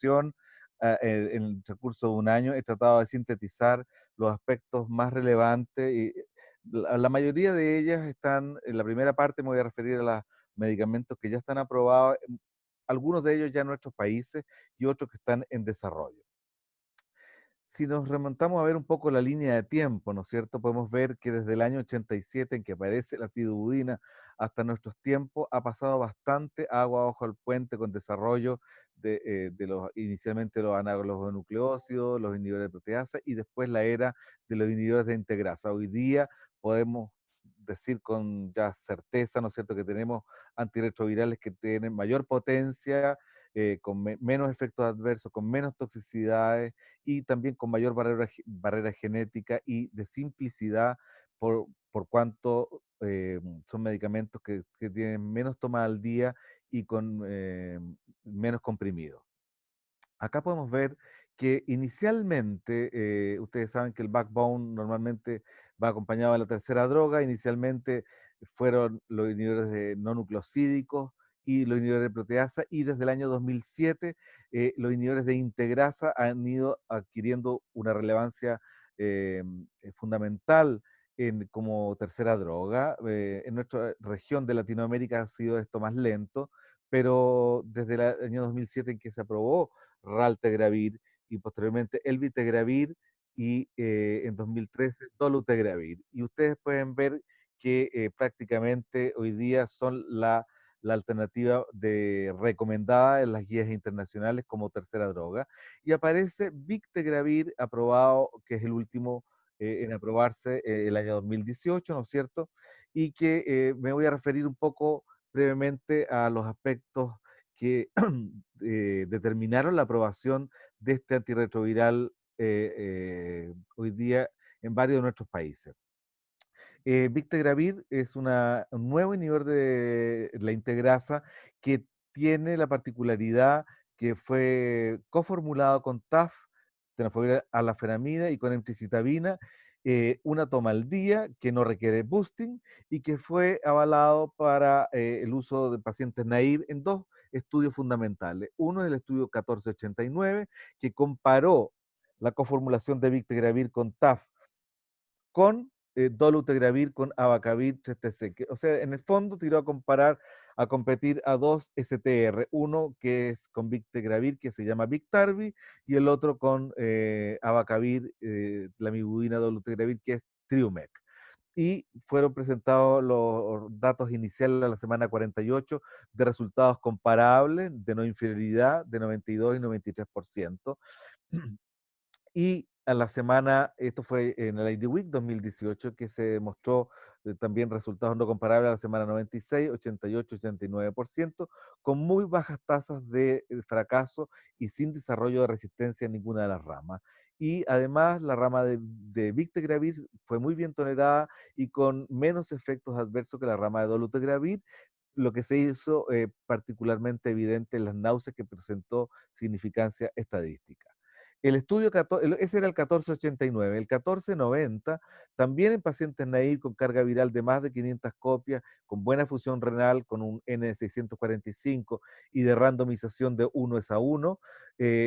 en el transcurso de un año he tratado de sintetizar los aspectos más relevantes y la mayoría de ellas están, en la primera parte me voy a referir a los medicamentos que ya están aprobados, algunos de ellos ya en nuestros países y otros que están en desarrollo. Si nos remontamos a ver un poco la línea de tiempo, ¿no es cierto? Podemos ver que desde el año 87 en que aparece la sidudina hasta nuestros tiempos ha pasado bastante agua bajo el puente con desarrollo de los, inicialmente los análogos de nucleócidos, los inhibidores de proteasa y después la era de los inhibidores de integrasa. Hoy día podemos decir con ya certeza, ¿no es cierto?, que tenemos antirretrovirales que tienen mayor potencia, con menos efectos adversos, con menos toxicidades y también con mayor barrera genética y de simplicidad por cuanto son medicamentos que tienen menos toma al día y con menos comprimidos. Acá podemos ver que inicialmente, ustedes saben que el backbone normalmente va acompañado de la tercera droga, inicialmente fueron los inhibidores de no nucleosídicos y los inhibidores de proteasa, y desde el año 2007 los inhibidores de integrasa han ido adquiriendo una relevancia fundamental como tercera droga. En nuestra región de Latinoamérica ha sido esto más lento, pero desde el año 2007 en que se aprobó raltegravir y posteriormente elvitegravir y en 2013 dolutegravir. Y ustedes pueden ver que prácticamente hoy día son la alternativa recomendada en las guías internacionales como tercera droga. Y aparece Victegravir aprobado, que es el último en aprobarse el año 2018, ¿no es cierto? Y que me voy a referir un poco brevemente a los aspectos que determinaron la aprobación de este antirretroviral hoy día en varios de nuestros países. Victegravir es un nuevo inhibidor de la integrasa que tiene la particularidad que fue coformulado con TAF, tenofovir alafenamida y con emtricitabina, una toma al día que no requiere boosting y que fue avalado para el uso de pacientes naive en dos estudios fundamentales. Uno es el estudio 1489, que comparó la coformulación de Victegravir con TAF con dolutegravir con abacavir 3TC. O sea, en el fondo tiró a comparar, a competir a dos STR, uno que es con Victegravir, que se llama Victarvi, y el otro con abacavir, lamivudina dolutegravir, que es Triumec. Y fueron presentados los datos iniciales a la semana 48 de resultados comparables, de no inferioridad, de 92 y 93%. Y a la semana, esto fue en el ID Week 2018, que se mostró también resultados no comparables a la semana 96, 88, 89%, con muy bajas tasas de fracaso y sin desarrollo de resistencia en ninguna de las ramas. Y además la rama de Victegravir fue muy bien tolerada y con menos efectos adversos que la rama de dolutegravir, lo que se hizo particularmente evidente en las náuseas que presentó significancia estadística. El estudio, ese era el 1489. El 1490, también en pacientes naive con carga viral de más de 500 copias, con buena función renal, con un N de 645 y de randomización de 1 es a 1.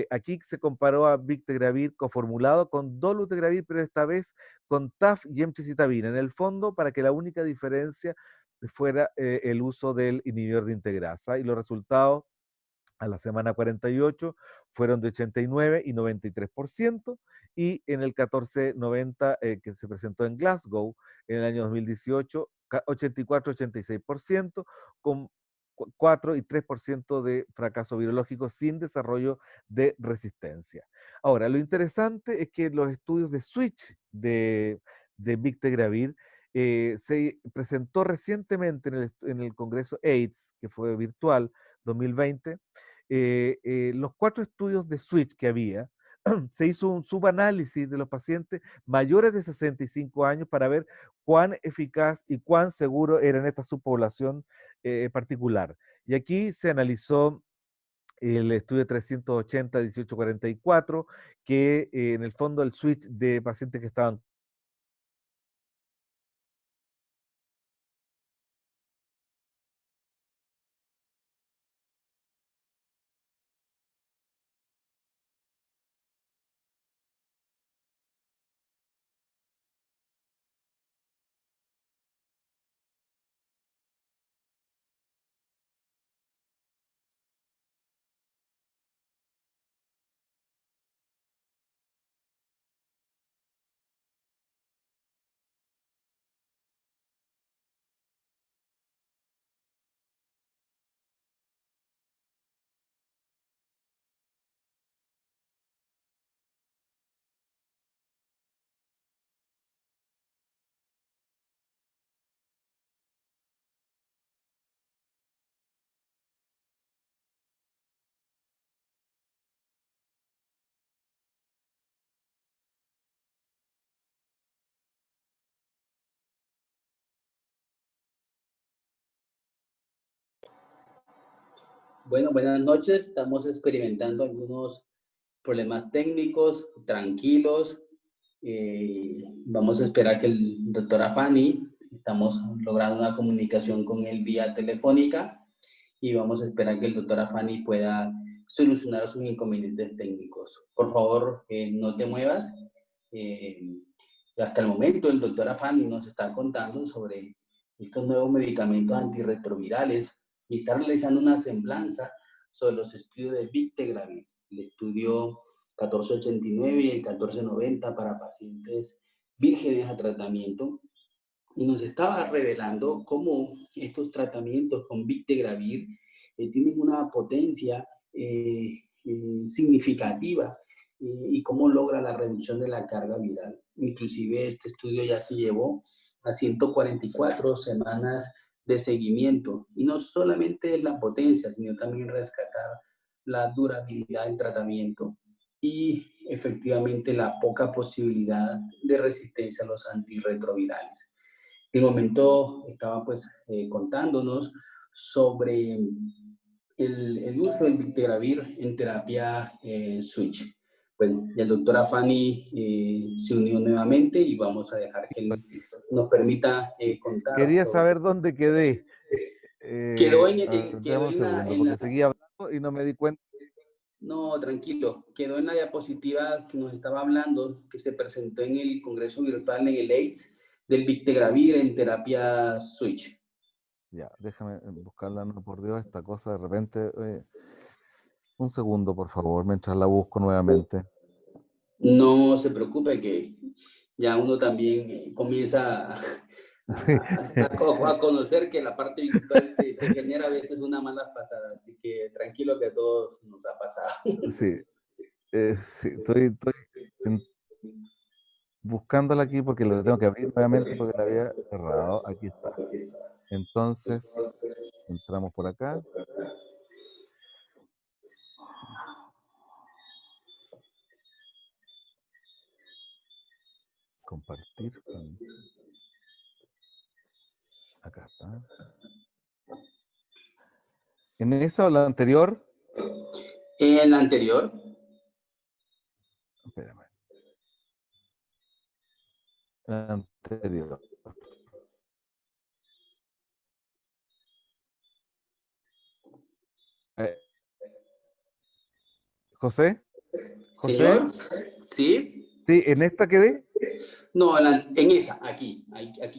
Aquí se comparó a Victegravir coformulado con dolutegravir, pero esta vez con TAF y emtricitabina. En el fondo, para que la única diferencia fuera el uso del inhibidor de integrasa. Y los resultados a la semana 48 fueron de 89 y 93%, y en el 1490 que se presentó en Glasgow en el año 2018, 84-86%, con 4 y 3% de fracaso virológico sin desarrollo de resistencia. Ahora, lo interesante es que los estudios de switch de Victegravir se presentó recientemente en el Congreso AIDS, que fue virtual 2020, los 4 estudios de switch que había, se hizo un subanálisis de los pacientes mayores de 65 años para ver cuán eficaz y cuán seguro era en esta subpoblación particular. Y aquí se analizó el estudio 380-1844, que en el fondo el switch de pacientes que estaban Bueno, buenas noches. Estamos experimentando algunos problemas técnicos, tranquilos. Vamos a esperar que el doctor Afani, estamos logrando una comunicación con él vía telefónica y vamos a esperar que el doctor Afani pueda solucionar sus inconvenientes técnicos. Por favor, no te muevas. Eh, Hasta el momento el doctor Afani nos está contando sobre estos nuevos medicamentos antirretrovirales y está realizando una semblanza sobre los estudios de Victegravir, el estudio 1489 y el 1490 para pacientes vírgenes a tratamiento, y nos estaba revelando cómo estos tratamientos con Victegravir tienen una potencia significativa y cómo logra la reducción de la carga viral. Inclusive este estudio ya se llevó a 144 semanas de seguimiento, y no solamente la potencia, sino también rescatar la durabilidad del tratamiento y efectivamente la poca posibilidad de resistencia a los antirretrovirales. En el momento estaba pues contándonos sobre el uso del Victegravir en terapia switch. Bueno, y el doctor Afani se unió nuevamente y vamos a dejar que él nos permita contar Quería sobre... saber dónde quedé. Quedó Dame un segundo, porque seguía hablando y no me di cuenta. No, tranquilo, quedó en la diapositiva que nos estaba hablando, que se presentó en el Congreso Virtual en el AIDS, del Victegravir en terapia switch. Ya, déjame buscarla, no, por Dios, esta cosa de repente. Un segundo, por favor, mientras la busco nuevamente. No se preocupe que ya uno también comienza Sí, a conocer que la parte virtual te genera a veces una mala pasada, así que tranquilo que a todos nos ha pasado. sí, sí, estoy en- buscándola aquí porque la tengo que abrir nuevamente porque la había cerrado. Aquí está. Entonces, entramos por acá. Compartir. Acá está. En esa o la anterior, En la anterior, espérame, la anterior. Eh, José, José, señor, ¿sí? sí, en esta quedé. No, en esa, aquí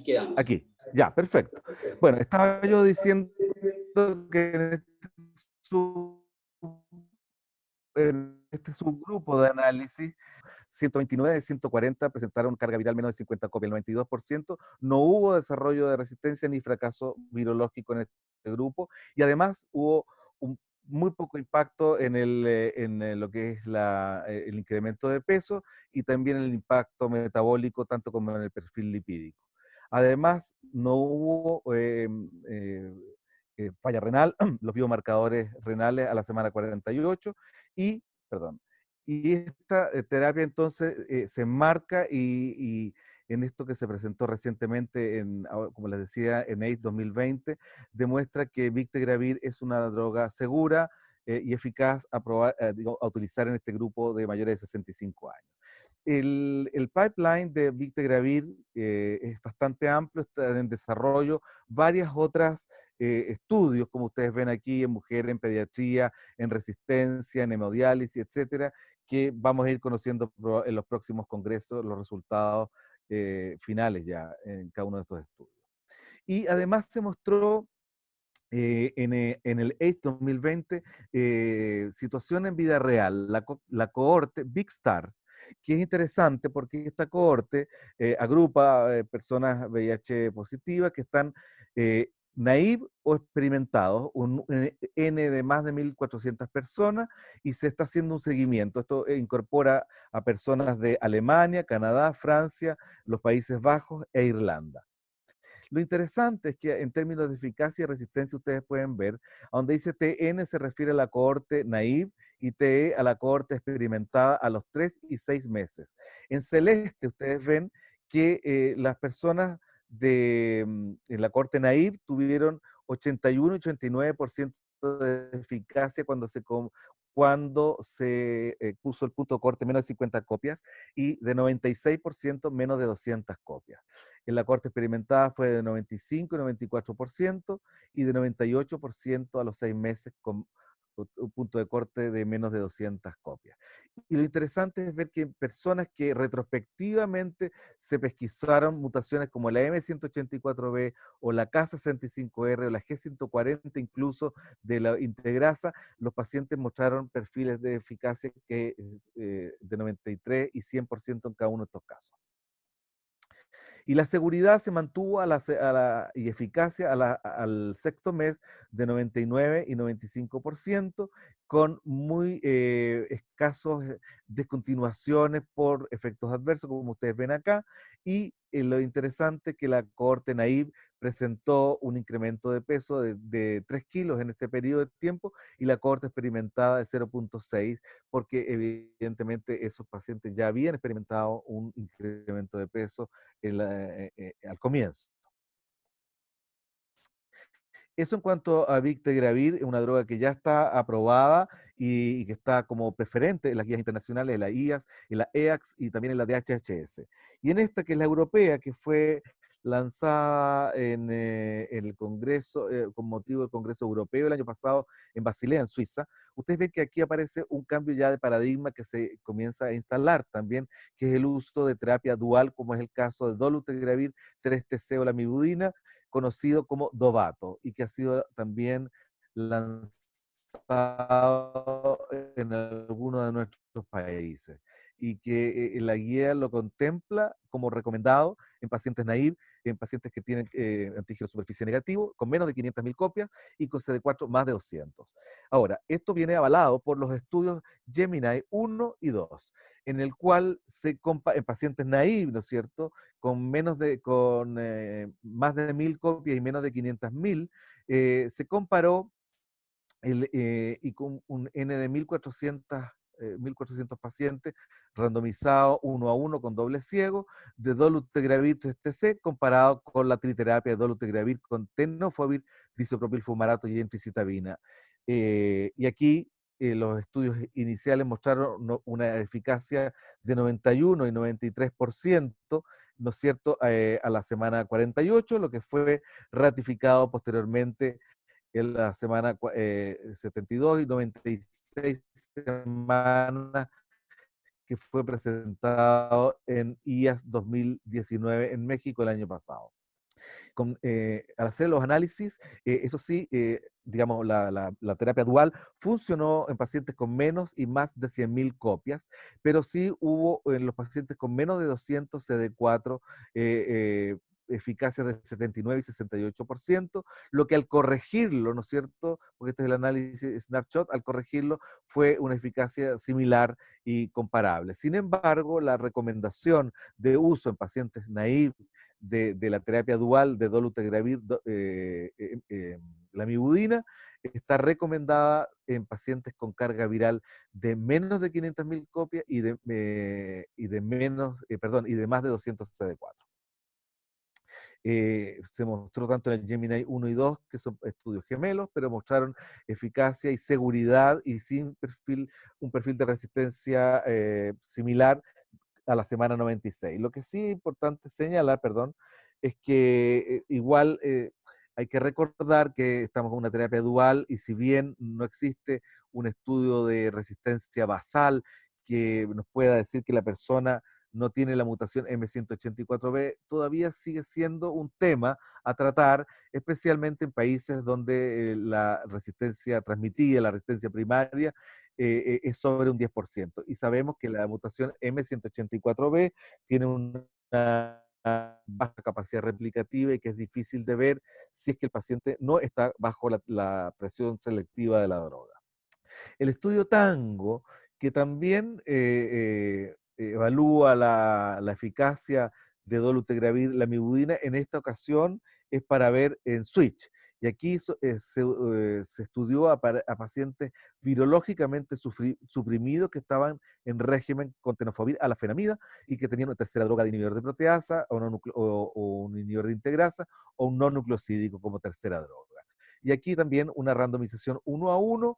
quedamos. Aquí, ya, perfecto. Bueno, estaba yo diciendo que sub- en este subgrupo de análisis, 129 de 140 presentaron carga viral menos de 50 copias, el 92%. No hubo desarrollo de resistencia ni fracaso virológico en este grupo, y además hubo un muy poco impacto en lo que es el incremento de peso y también el impacto metabólico, tanto como en el perfil lipídico. Además, no hubo falla renal, los biomarcadores renales a la semana 48 y, perdón, y esta terapia entonces se enmarca y en esto que se presentó recientemente, como les decía, en AIDS 2020, demuestra que Victegravir es una droga segura y eficaz a utilizar en este grupo de mayores de 65 años. El pipeline de Victegravir es bastante amplio, está en desarrollo varias otras estudios, como ustedes ven aquí, en mujeres, en pediatría, en resistencia, en hemodiálisis, etcétera, que vamos a ir conociendo en los próximos congresos los resultados finales ya en cada uno de estos estudios. Y además se mostró en el AIDS 2020 situación en vida real, la cohorte Big Star, que es interesante porque esta cohorte agrupa personas VIH positivas que están naive o experimentados, un N de más de 1.400 personas, y se está haciendo un seguimiento. Esto incorpora a personas de Alemania, Canadá, Francia, los Países Bajos e Irlanda. Lo interesante es que en términos de eficacia y resistencia ustedes pueden ver, a donde dice TN se refiere a la cohorte naive y TE a la cohorte experimentada a los 3 y 6 meses. En celeste ustedes ven que las personas en la cohorte naive tuvieron 81 y 89% de eficacia cuando se puso el punto de corte menos de 50 copias y de 96% menos de 200 copias. En la corte experimentada fue de 95 y 94% y de 98% a los 6 meses con un punto de corte de menos de 200 copias. Y lo interesante es ver que personas que retrospectivamente se pesquisaron mutaciones como la M184B o la K65R o la G140 incluso de la integrasa, los pacientes mostraron perfiles de eficacia que es de 93 y 100% en cada uno de estos casos. Y la seguridad se mantuvo y eficacia al sexto mes de 99 y 95%, con muy escasos descontinuaciones por efectos adversos, como ustedes ven acá. Y lo interesante es que la cohorte naive presentó un incremento de peso de 3 kilos en este periodo de tiempo y la cohorte experimentada de 0,6, porque evidentemente esos pacientes ya habían experimentado un incremento de peso al comienzo. Eso en cuanto a Victegravir, es una droga que ya está aprobada y que está como preferente en las guías internacionales, en la IAS, en la EACS y también en la DHHS. Y en esta, que es la europea, que fue lanzada en el Congreso, con motivo del Congreso Europeo el año pasado en Basilea, en Suiza, ustedes ven que aquí aparece un cambio ya de paradigma que se comienza a instalar también, que es el uso de terapia dual, como es el caso de dolutegravir, 3-TC o la mibudina, conocido como Dovato, y que ha sido también lanzado en algunos de nuestros países, y que la guía lo contempla como recomendado en pacientes naive, en pacientes que tienen antígeno de superficie negativo, con menos de 500.000 copias, y con CD4 más de 200. Ahora, esto viene avalado por los estudios Gemini 1 y 2, en el cual en pacientes naive, ¿no es cierto?, con más de 1.000 copias y menos de 500.000, se comparó y con un N de 1.400 pacientes randomizados uno a uno con doble ciego de dolutegravir 3-TC comparado con la triterapia de dolutegravir con tenofovir, disopropil fumarato y entricitabina. Y aquí los estudios iniciales mostraron una eficacia de 91 y 93%, ¿no es cierto?, a la semana 48, lo que fue ratificado posteriormente en la semana 72 y 96 semanas, que fue presentado en IAS 2019 en México el año pasado. Al hacer los análisis, eso sí, digamos, la terapia dual funcionó en pacientes con menos y más de 100.000 copias, pero sí hubo en los pacientes con menos de 200 CD4 eficacia de 79 y 68%, lo que al corregirlo, ¿no es cierto? Porque este es el análisis snapshot, al corregirlo fue una eficacia similar y comparable. Sin embargo, la recomendación de uso en pacientes naive de la terapia dual de dolutegravir, la mibudina, está recomendada en pacientes con carga viral de menos de 500.000 copias y de más de 200 CD4. Se mostró tanto en el Gemini 1 y 2, que son estudios gemelos, pero mostraron eficacia y seguridad y sin un perfil de resistencia similar a la semana 96. Lo que sí es importante señalar, perdón, es que igual hay que recordar que estamos con una terapia dual y si bien no existe un estudio de resistencia basal que nos pueda decir que la persona no tiene la mutación M184B, todavía sigue siendo un tema a tratar, especialmente en países donde la resistencia transmitida, la resistencia primaria, es sobre un 10%. Y sabemos que la mutación M184B tiene una baja capacidad replicativa y que es difícil de ver si es que el paciente no está bajo la presión selectiva de la droga. El estudio Tango, que también evalúa la eficacia de dolutegravir, la mibudina, en esta ocasión es para ver en switch. Y aquí se estudió a pacientes virológicamente suprimidos que estaban en régimen con tenofovir a la fenamida y que tenían una tercera droga de inhibidor de proteasa o un inhibidor de integrasa o un no nucleosídico como tercera droga. Y aquí también una randomización uno a uno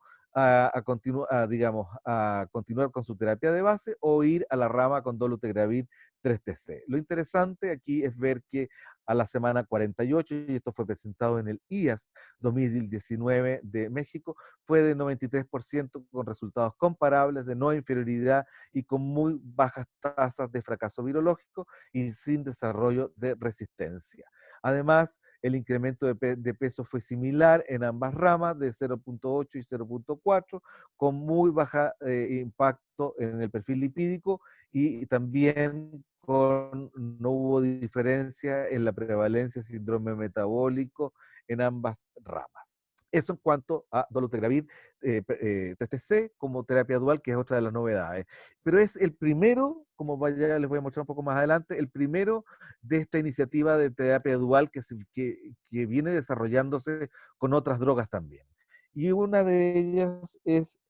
digamos, a continuar con su terapia de base o ir a la rama con dolutegravir 3TC. Lo interesante aquí es ver que a la semana 48, y esto fue presentado en el IAS 2019 de México, fue de 93% con resultados comparables de no inferioridad y con muy bajas tasas de fracaso virológico y sin desarrollo de resistencia. Además, el incremento de peso fue similar en ambas ramas, de 0.8 y 0.4, con muy baja impacto en el perfil lipídico y también no hubo diferencia en la prevalencia de síndrome metabólico en ambas ramas. Eso en cuanto a dolutegravir 3TC como terapia dual, que es otra de las novedades. Pero es el primero, como vaya, les voy a mostrar un poco más adelante, el primero de esta iniciativa de terapia dual que viene desarrollándose con otras drogas también. Y una de ellas es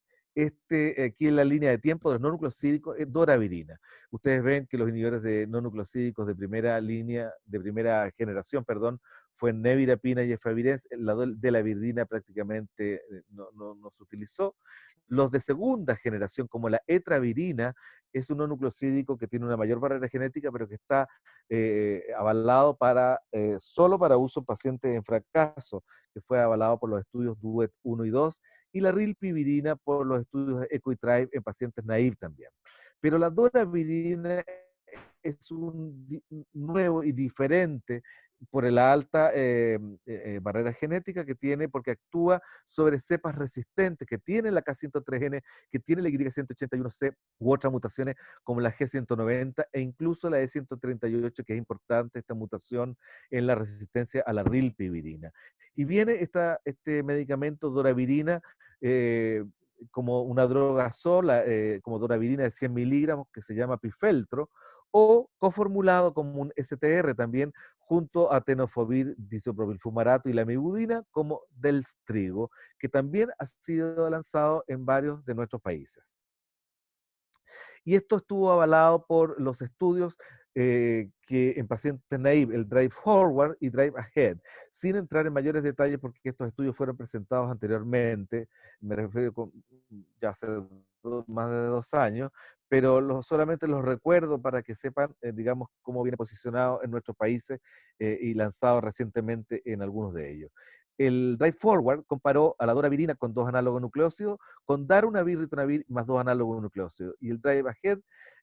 aquí en la línea de tiempo de los no nucleosídicos, es doravirina. Ustedes ven que los inhibidores de no nucleosídicos de primera línea, de primera generación, perdón, fue nevirapina y efavirenz, la de la virdina prácticamente no se utilizó. Los de segunda generación, como la etravirina, es un no nucleosídico que tiene una mayor barrera genética, pero que está avalado solo para uso en pacientes en fracaso, que fue avalado por los estudios DUET 1 y 2, y la rilpivirina por los estudios ECHO y TRIBE en pacientes naive también. Pero la doravirina es un nuevo y diferente por la alta barrera genética que tiene, porque actúa sobre cepas resistentes que tiene la K103N, que tiene la Y181C u otras mutaciones como la G190 e incluso la E138, que es importante esta mutación en la resistencia a la rilpivirina. Y viene este medicamento doravirina eh, como una droga sola, como doravirina de 100 miligramos, que se llama Pifeltro, o coformulado como un STR también, junto a tenofovir, disopropilfumarato y la mibudina como Delstrigo, que también ha sido lanzado en varios de nuestros países. Y esto estuvo avalado por los estudios que en pacientes naive, el Drive Forward y Drive Ahead, sin entrar en mayores detalles porque estos estudios fueron presentados anteriormente, me refiero ya hace más de 2 años, pero solamente los recuerdo para que sepan, digamos, cómo viene posicionado en nuestros países y lanzado recientemente en algunos de ellos. El Drive Forward comparó a la doravirina con 2 análogos nucleócidos con darunavir, ritonavir más 2 análogos nucleócidos. Y el Drive Ahead,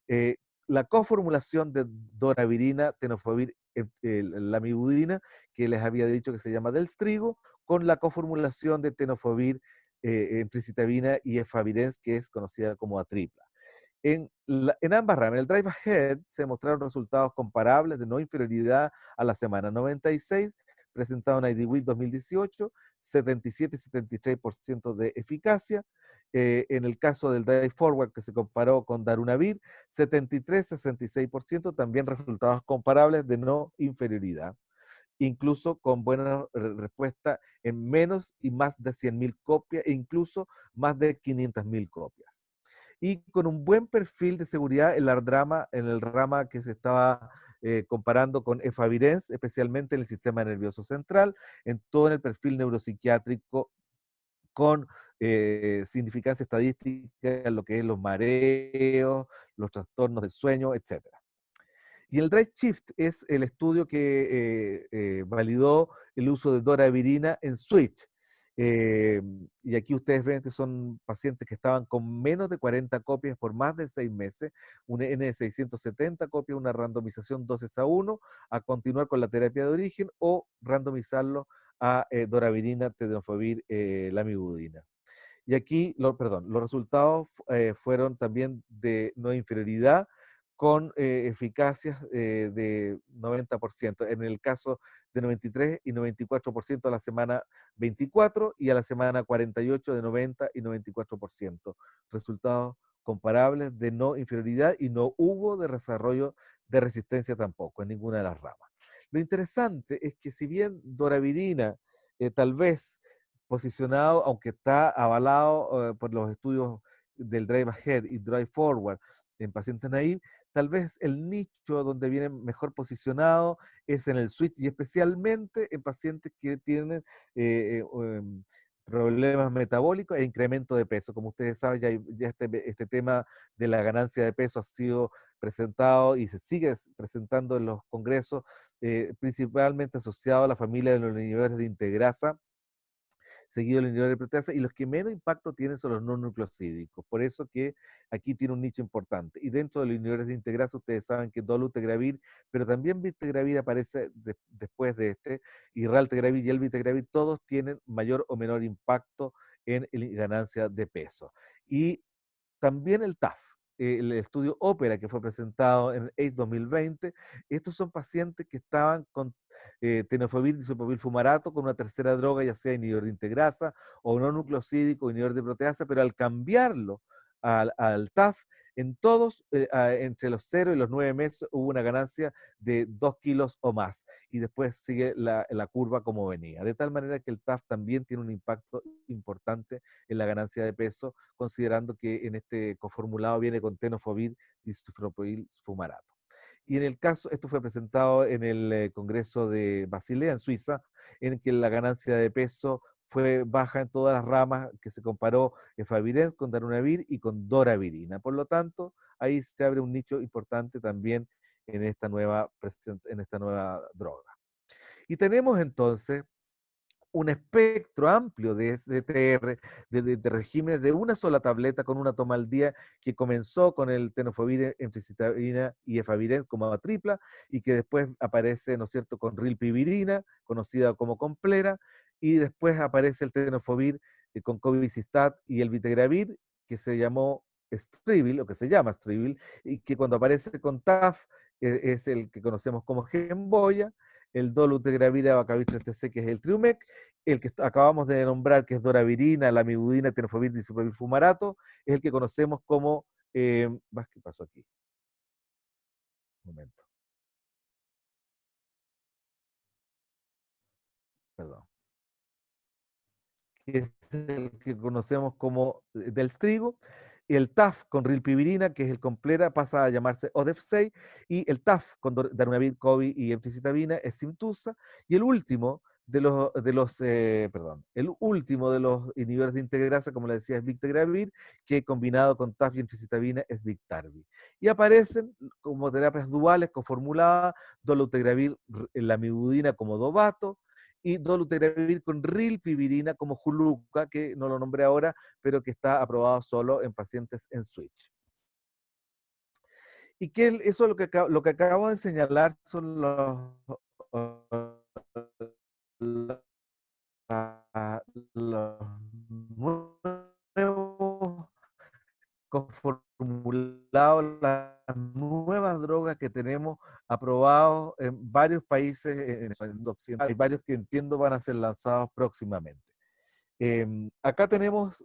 eh, la coformulación de doravirina, tenofovir, lamivudina, que les había dicho que se llama Delstrigo, con la coformulación de tenofovir, emtricitabina y efavirenz, que es conocida como atripla. En ambas ramas, en el Drive Ahead se mostraron resultados comparables de no inferioridad a la semana 96, presentado en IDWeek 2018, 77 y 73% de eficacia. En el caso del Drive Forward, que se comparó con Darunavir, 73-66%, también resultados comparables de no inferioridad, incluso con buena respuesta en menos y más de 100.000 copias, e incluso más de 500.000 copias y con un buen perfil de seguridad en el rama que se estaba comparando con efavirenz, especialmente en el sistema nervioso central, en todo el perfil neuropsiquiátrico con significancia estadística en lo que es los mareos, los trastornos del sueño, etcétera. Y el Drive Shift es el estudio que validó el uso de doravirina en Switch. Eh, y aquí ustedes ven que son pacientes que estaban con menos de 40 copias por más de 6 meses, un N de 670 copias, una randomización 12:1, a continuar con la terapia de origen o randomizarlo a doravirina, tenofovir, lamivudina. Y aquí, los resultados fueron también de no inferioridad con eficacias de 90%, en el caso de 93 y 94% a la semana 24 y a la semana 48 de 90 y 94%. Resultados comparables de no inferioridad y no hubo de desarrollo de resistencia tampoco en ninguna de las ramas. Lo interesante es que si bien doravirina tal vez posicionado, aunque está avalado por los estudios del Drive Ahead y Drive Forward, en pacientes naive, tal vez el nicho donde viene mejor posicionado es en el switch y especialmente en pacientes que tienen problemas metabólicos e incremento de peso. Como ustedes saben, ya este tema de la ganancia de peso ha sido presentado y se sigue presentando en los congresos, principalmente asociado a la familia de los inhibidores de integrasa, seguido el inhibidor de proteasa, y los que menos impacto tienen son los no nucleosídicos. Por eso que aquí tiene un nicho importante. Y dentro de los inhibidores de integrasa, ustedes saben que dolutegravir, pero también vititegravir aparece después de este, y raltegravir y el vititegravir, todos tienen mayor o menor impacto en la ganancia de peso. Y también el TAF, el estudio ópera que fue presentado en AIDS 2020, estos son pacientes que estaban con tenofovir disolvopil fumarato con una tercera droga, ya sea inhibidor de integrasa o no nucleosídico, inhibidor de proteasa, pero al cambiarlo al TAF, en todos, entre los 0 y los 9 meses, hubo una ganancia de 2 kilos o más. Y después sigue la curva como venía. De tal manera que el TAF también tiene un impacto importante en la ganancia de peso, considerando que en este coformulado viene con tenofovir disulfopil fumarato. Y en el caso, esto fue presentado en el Congreso de Basilea, en Suiza, en que la ganancia de peso fue baja en todas las ramas, que se comparó efavirenz con darunavir y con doravirina. Por lo tanto, ahí se abre un nicho importante también en esta nueva droga. Y tenemos entonces un espectro amplio de SDTR, de regímenes de una sola tableta con una toma al día, que comenzó con el tenofovir, emtricitabina y efavirenz como tripla, y que después aparece, ¿no es cierto?, con rilpivirina, conocida como Complera, y después aparece el tenofovir con cobicistat y el vitegravir, que se llamó Strivil, o que se llama Strivil, y que cuando aparece con TAF es el que conocemos como Gemboya, el dolutegravir abacavir 3TC, que es el Triumec, el que acabamos de nombrar, que es doravirina, la amibudina, tenofovir, disulfovir fumarato, es el que conocemos como, ¿qué pasó aquí? Un momento, perdón. Que es el que conocemos como del trigo, y el TAF con rilpivirina, que es el Complera, pasa a llamarse ODEF6, y el TAF con darunavir, COVID y emtricitabina es Simtusa, y el último el último de los inhibidores de integrasa, como le decía, es Victegravir, que combinado con TAF y emtricitabina es Victarvi. Y aparecen como terapias duales coformuladas, dolutegravir, la mibudina como Dovato, y dolutegravir con rilpivirina como Juluca, que no lo nombré ahora, pero que está aprobado solo en pacientes en switch. Y que eso lo que acabo de señalar son los nuevos conformulados, las nuevas drogas que tenemos aprobados en varios países en el mundo occidental. Hay varios que entiendo van a ser lanzados próximamente. Acá tenemos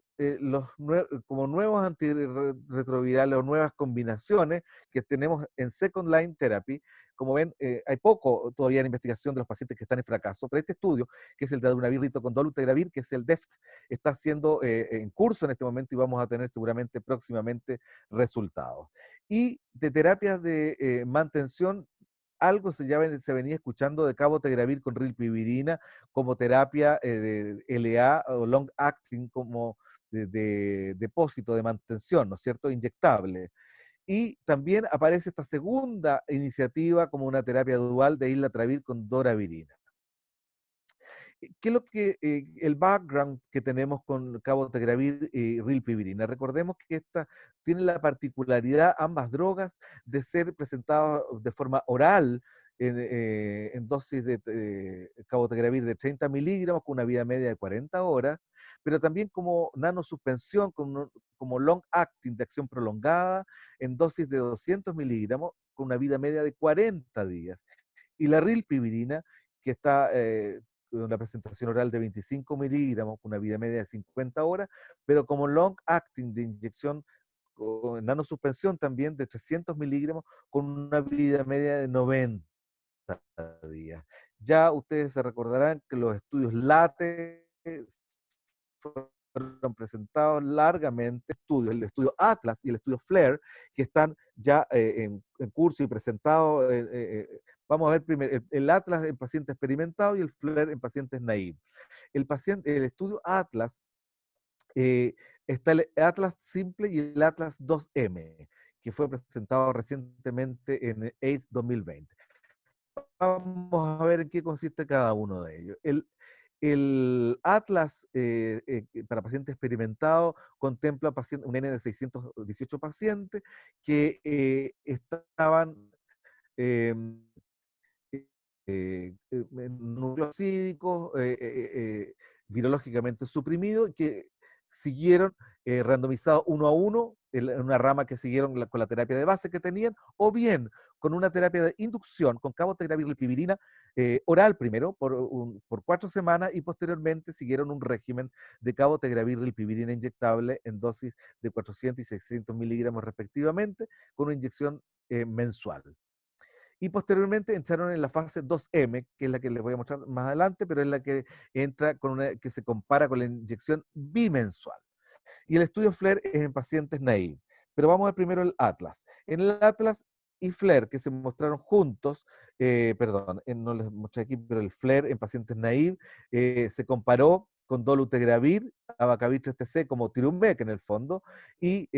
como nuevos antirretrovirales o nuevas combinaciones que tenemos en second line therapy. Como ven, hay poco todavía en investigación de los pacientes que están en fracaso, pero este estudio, que es el de adunavir con dolutegravir, que es el DEFT, está siendo en curso en este momento y vamos a tener seguramente próximamente resultados. Y de terapias de mantención, algo se venía escuchando de cabotegravir con rilpivirina como terapia de LA o long acting como de depósito de mantención, ¿no es cierto?, inyectable. Y también aparece esta segunda iniciativa como una terapia dual de islatravir con doravirina. ¿Qué es lo que el background que tenemos con cabotegravir y rilpivirina? Recordemos que esta tiene la particularidad, ambas drogas, de ser presentadas de forma oral en dosis de cabotegravir de 30 miligramos con una vida media de 40 horas, pero también como nanosuspensión, como long acting de acción prolongada en dosis de 200 miligramos con una vida media de 40 días. Y la rilpivirina, que está una presentación oral de 25 miligramos con una vida media de 50 horas, pero como long acting de inyección con nanosuspensión también de 300 miligramos con una vida media de 90 días. Ya ustedes se recordarán que los estudios LATE fueron fueron presentados largamente estudios, el estudio Atlas y el estudio FLAIR, que están ya en curso y presentados. Vamos a ver primero el Atlas en pacientes experimentados y el FLAIR en pacientes naive. El estudio Atlas, está el Atlas simple y el Atlas 2M, que fue presentado recientemente en AIDS 2020. Vamos a ver en qué consiste cada uno de ellos. El Atlas para pacientes experimentados contempla un N de 618 pacientes que estaban eh, nucleosídicos virológicamente suprimidos que siguieron randomizados uno a uno en una rama que siguieron con la terapia de base que tenían, o bien con una terapia de inducción con cabotegravir y pivirina oral primero por 4 semanas y posteriormente siguieron un régimen de cabotegravir y pivirina inyectable en dosis de 400 y 600 miligramos respectivamente con una inyección mensual. Y posteriormente entraron en la fase 2M, que es la que les voy a mostrar más adelante, pero es la que entra que se compara con la inyección bimensual. Y el estudio FLAIR es en pacientes naive. Pero vamos a ver primero el Atlas. En el Atlas y FLAIR, que se mostraron juntos, perdón, no les mostré aquí, pero el FLAIR en pacientes naive se comparó con dolutegravir, abacavir TC como Tirumec en el fondo, y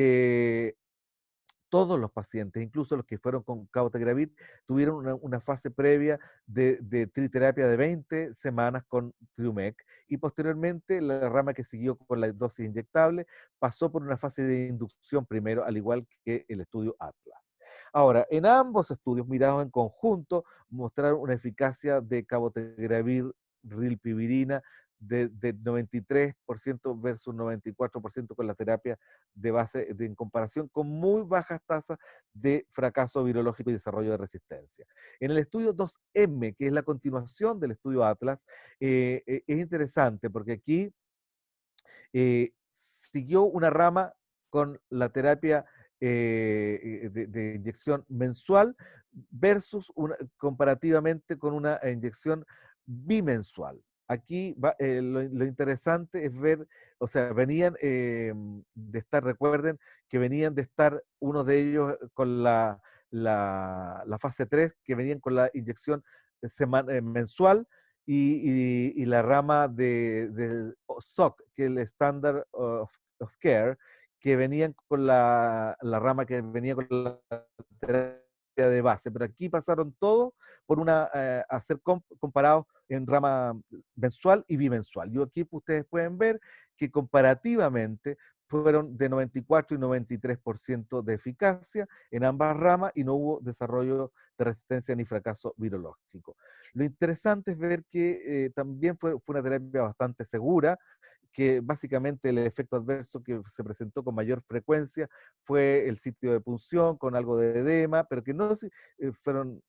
todos los pacientes, incluso los que fueron con cabotegravir, tuvieron una fase previa de triterapia de 20 semanas con Triumec y posteriormente la rama que siguió con la dosis inyectable pasó por una fase de inducción primero, al igual que el estudio Atlas. Ahora, en ambos estudios mirados en conjunto mostraron una eficacia de cabotegravir rilpivirina de 93% versus 94% con la terapia de base en comparación con muy bajas tasas de fracaso virológico y desarrollo de resistencia. En el estudio 2M, que es la continuación del estudio Atlas, es interesante porque aquí siguió una rama con la terapia de inyección mensual versus comparativamente con una inyección bimensual. Aquí lo interesante es ver, o sea, venían de estar, recuerden que venían de estar uno de ellos con la fase 3, que venían con la inyección mensual, y la rama de SOC, que es el Standard of Care, que venían con la rama que venía con la terapia de base, pero aquí pasaron todo por a ser comparados en rama mensual y bimensual. Y aquí ustedes pueden ver que comparativamente fueron de 94 y 93% de eficacia en ambas ramas y no hubo desarrollo de resistencia ni fracaso virológico. Lo interesante es ver que también fue una terapia bastante segura, que básicamente el efecto adverso que se presentó con mayor frecuencia fue el sitio de punción con algo de edema, pero que no fueron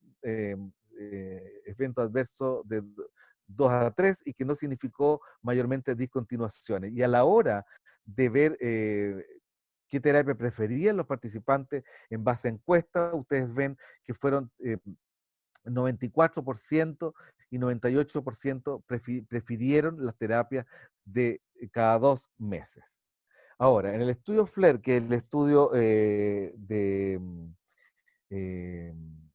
eventos adversos de 2 a 3 y que no significó mayormente discontinuaciones. Y a la hora de ver qué terapia preferían los participantes en base a encuesta, ustedes ven que fueron 94% y 98% prefirieron las terapias de cada 2 meses. Ahora, en el estudio FLAIR, que es el estudio eh,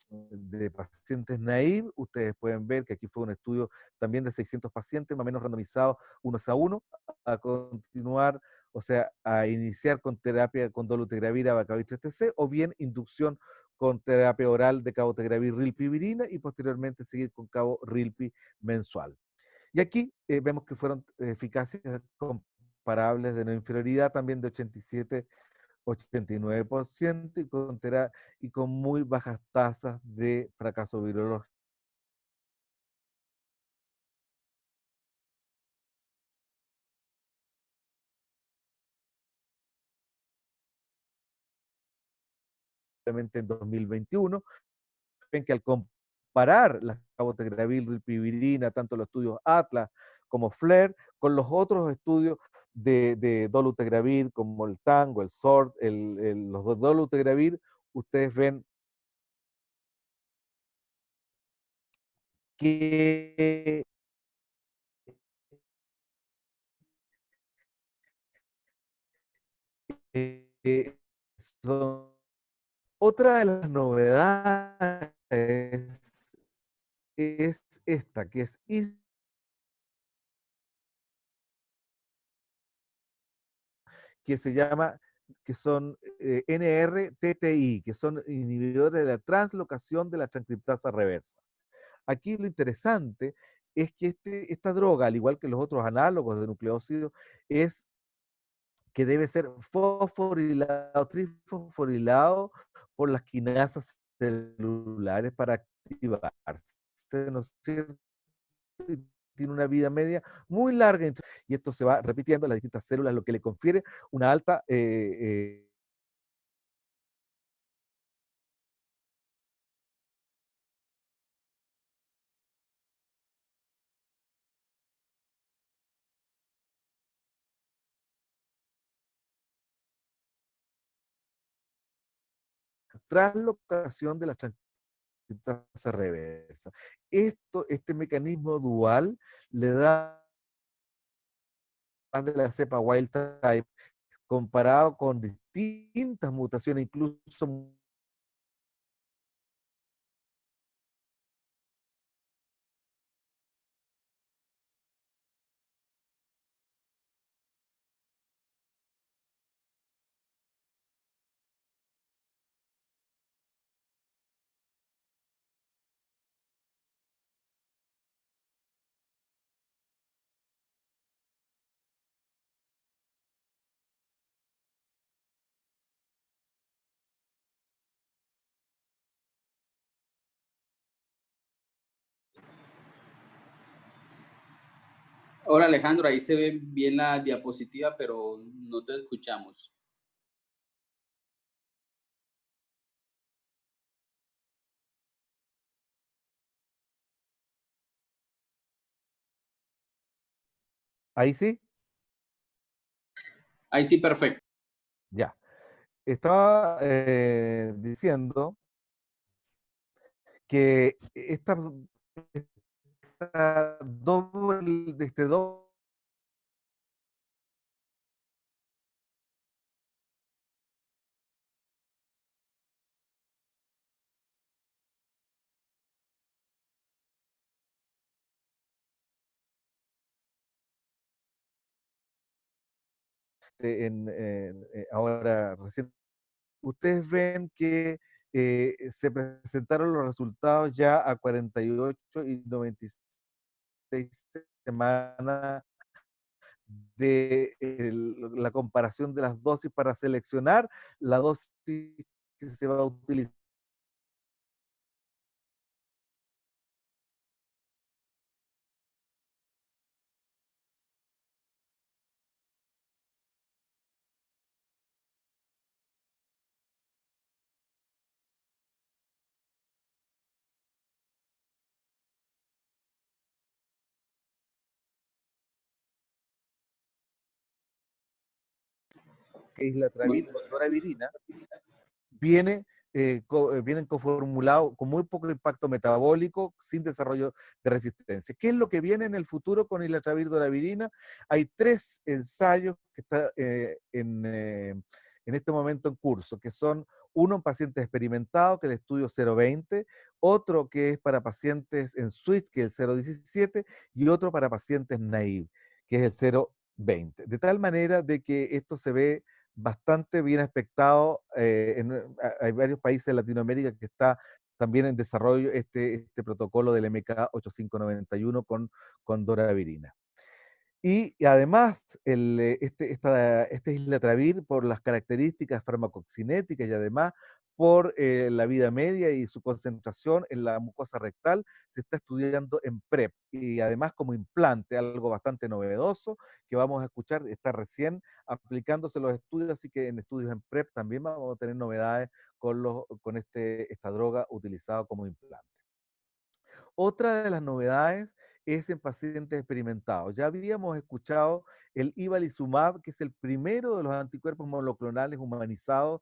de pacientes naive, ustedes pueden ver que aquí fue un estudio también de 600 pacientes, más o menos randomizados unos a uno, a continuar, o sea, a iniciar con terapia con dolutegravir, abacavir TC, o bien inducción con terapia oral de cabotegravir rilpivirina y posteriormente seguir con cabo rilpi mensual. Y aquí vemos que fueron eficacias comparables de no inferioridad, también de 87 89% y con muy bajas tasas de fracaso virológico. En 2021, ven que al comparar las cabotegravir, rilpivirina, tanto los estudios Atlas como FLAIR, con los otros estudios de dolutegravir, como el TANGO, el SORT, los dos dolutegravir, ustedes ven que, Eh, son- Otra de las novedades es esta, que es que se llama, que son NRTTI, que son inhibidores de la translocación de la transcriptasa reversa. Aquí lo interesante es que esta droga, al igual que los otros análogos de nucleócidos, es que debe ser fosforilado, trifosforilado por las quinasas celulares para activarse, ¿no es cierto? Y tiene una vida media muy larga y esto se va repitiendo en las distintas células, lo que le confiere una alta translocación de la transcriptasa reversa. Este mecanismo dual le da más de la cepa wild type comparado con distintas mutaciones, incluso Ahora Alejandro, ahí se ve bien la diapositiva, pero no te escuchamos. ahí sí, Ahí sí, perfecto. ya. Estaba diciendo que esta doble, de este doble ahora recién, ustedes ven que se presentaron los resultados ya a 48 y 96 semanas de la comparación de las dosis para seleccionar la dosis que se va a utilizar. Muy, Islatravir con doravirina viene, vienen coformulados con muy poco impacto metabólico, sin desarrollo de resistencia. ¿Qué es lo que viene en el futuro con islatravir doravirina? Hay 3 ensayos que están en este momento en curso, que son uno en pacientes experimentados, que es el estudio 020, otro que es para pacientes en switch, que es el 017, y otro para pacientes naive, que es el 020. De tal manera de que esto se ve bastante bien expectado. Hay varios países de Latinoamérica que está también en desarrollo este protocolo del MK8591 con doravirina. Y además, este islatravir, por las características farmacocinéticas y además por la vida media y su concentración en la mucosa rectal, se está estudiando en PrEP y además como implante, algo bastante novedoso que vamos a escuchar, está recién aplicándose los estudios, así que en estudios en PrEP también vamos a tener novedades con esta droga utilizada como implante. Otra de las novedades es en pacientes experimentados. Ya habíamos escuchado el ibalizumab, que es el primero de los anticuerpos monoclonales humanizados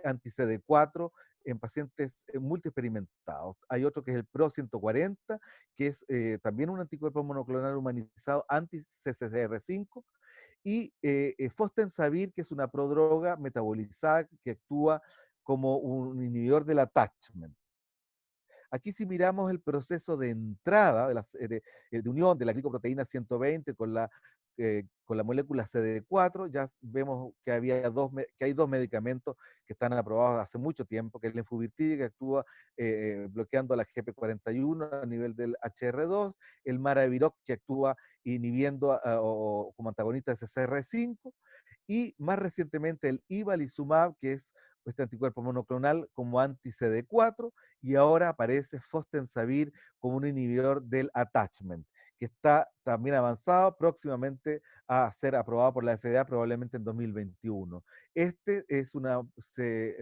anti-CD4 en pacientes multiexperimentados. Hay otro que es el PRO-140, que es también un anticuerpo monoclonal humanizado anti-CCR5, y fostemsavir, que es una prodroga metabolizada que actúa como un inhibidor del attachment. Aquí si miramos el proceso de entrada de unión de la glicoproteína 120 con la molécula CD4, ya vemos que, que hay dos medicamentos que están aprobados hace mucho tiempo, que es el enfuvirtide, que actúa bloqueando la GP41 a nivel del HR2, el maraviroc, que actúa inhibiendo o como antagonista de CCR5, y más recientemente el ibalizumab, que es este anticuerpo monoclonal como anti-CD4, y ahora aparece fostemsavir como un inhibidor del attachment, que está también avanzado, próximamente a ser aprobado por la FDA, probablemente en 2021.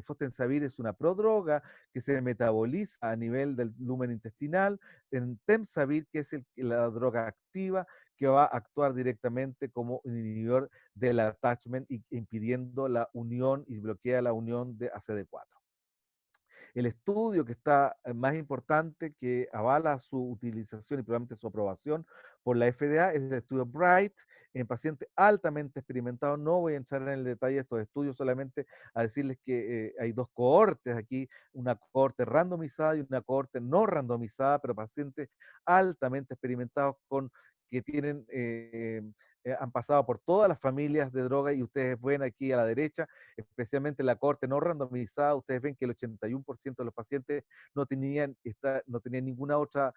Fostemsavir es una prodroga que se metaboliza a nivel del lumen intestinal, en temsavir, que es la droga activa, que va a actuar directamente como un inhibidor del attachment y impidiendo la unión y bloquea la unión de ACD4. El estudio que está más importante que avala su utilización y probablemente su aprobación por la FDA es el estudio BRIGHT en pacientes altamente experimentados. No voy a entrar en el detalle de estos estudios, solamente a decirles que hay dos cohortes aquí, una cohorte randomizada y una cohorte no randomizada, pero pacientes altamente experimentados que tienen, han pasado por todas las familias de droga, y ustedes ven aquí a la derecha, especialmente la cohorte no randomizada, ustedes ven que el 81% de los pacientes no tenían ninguna otra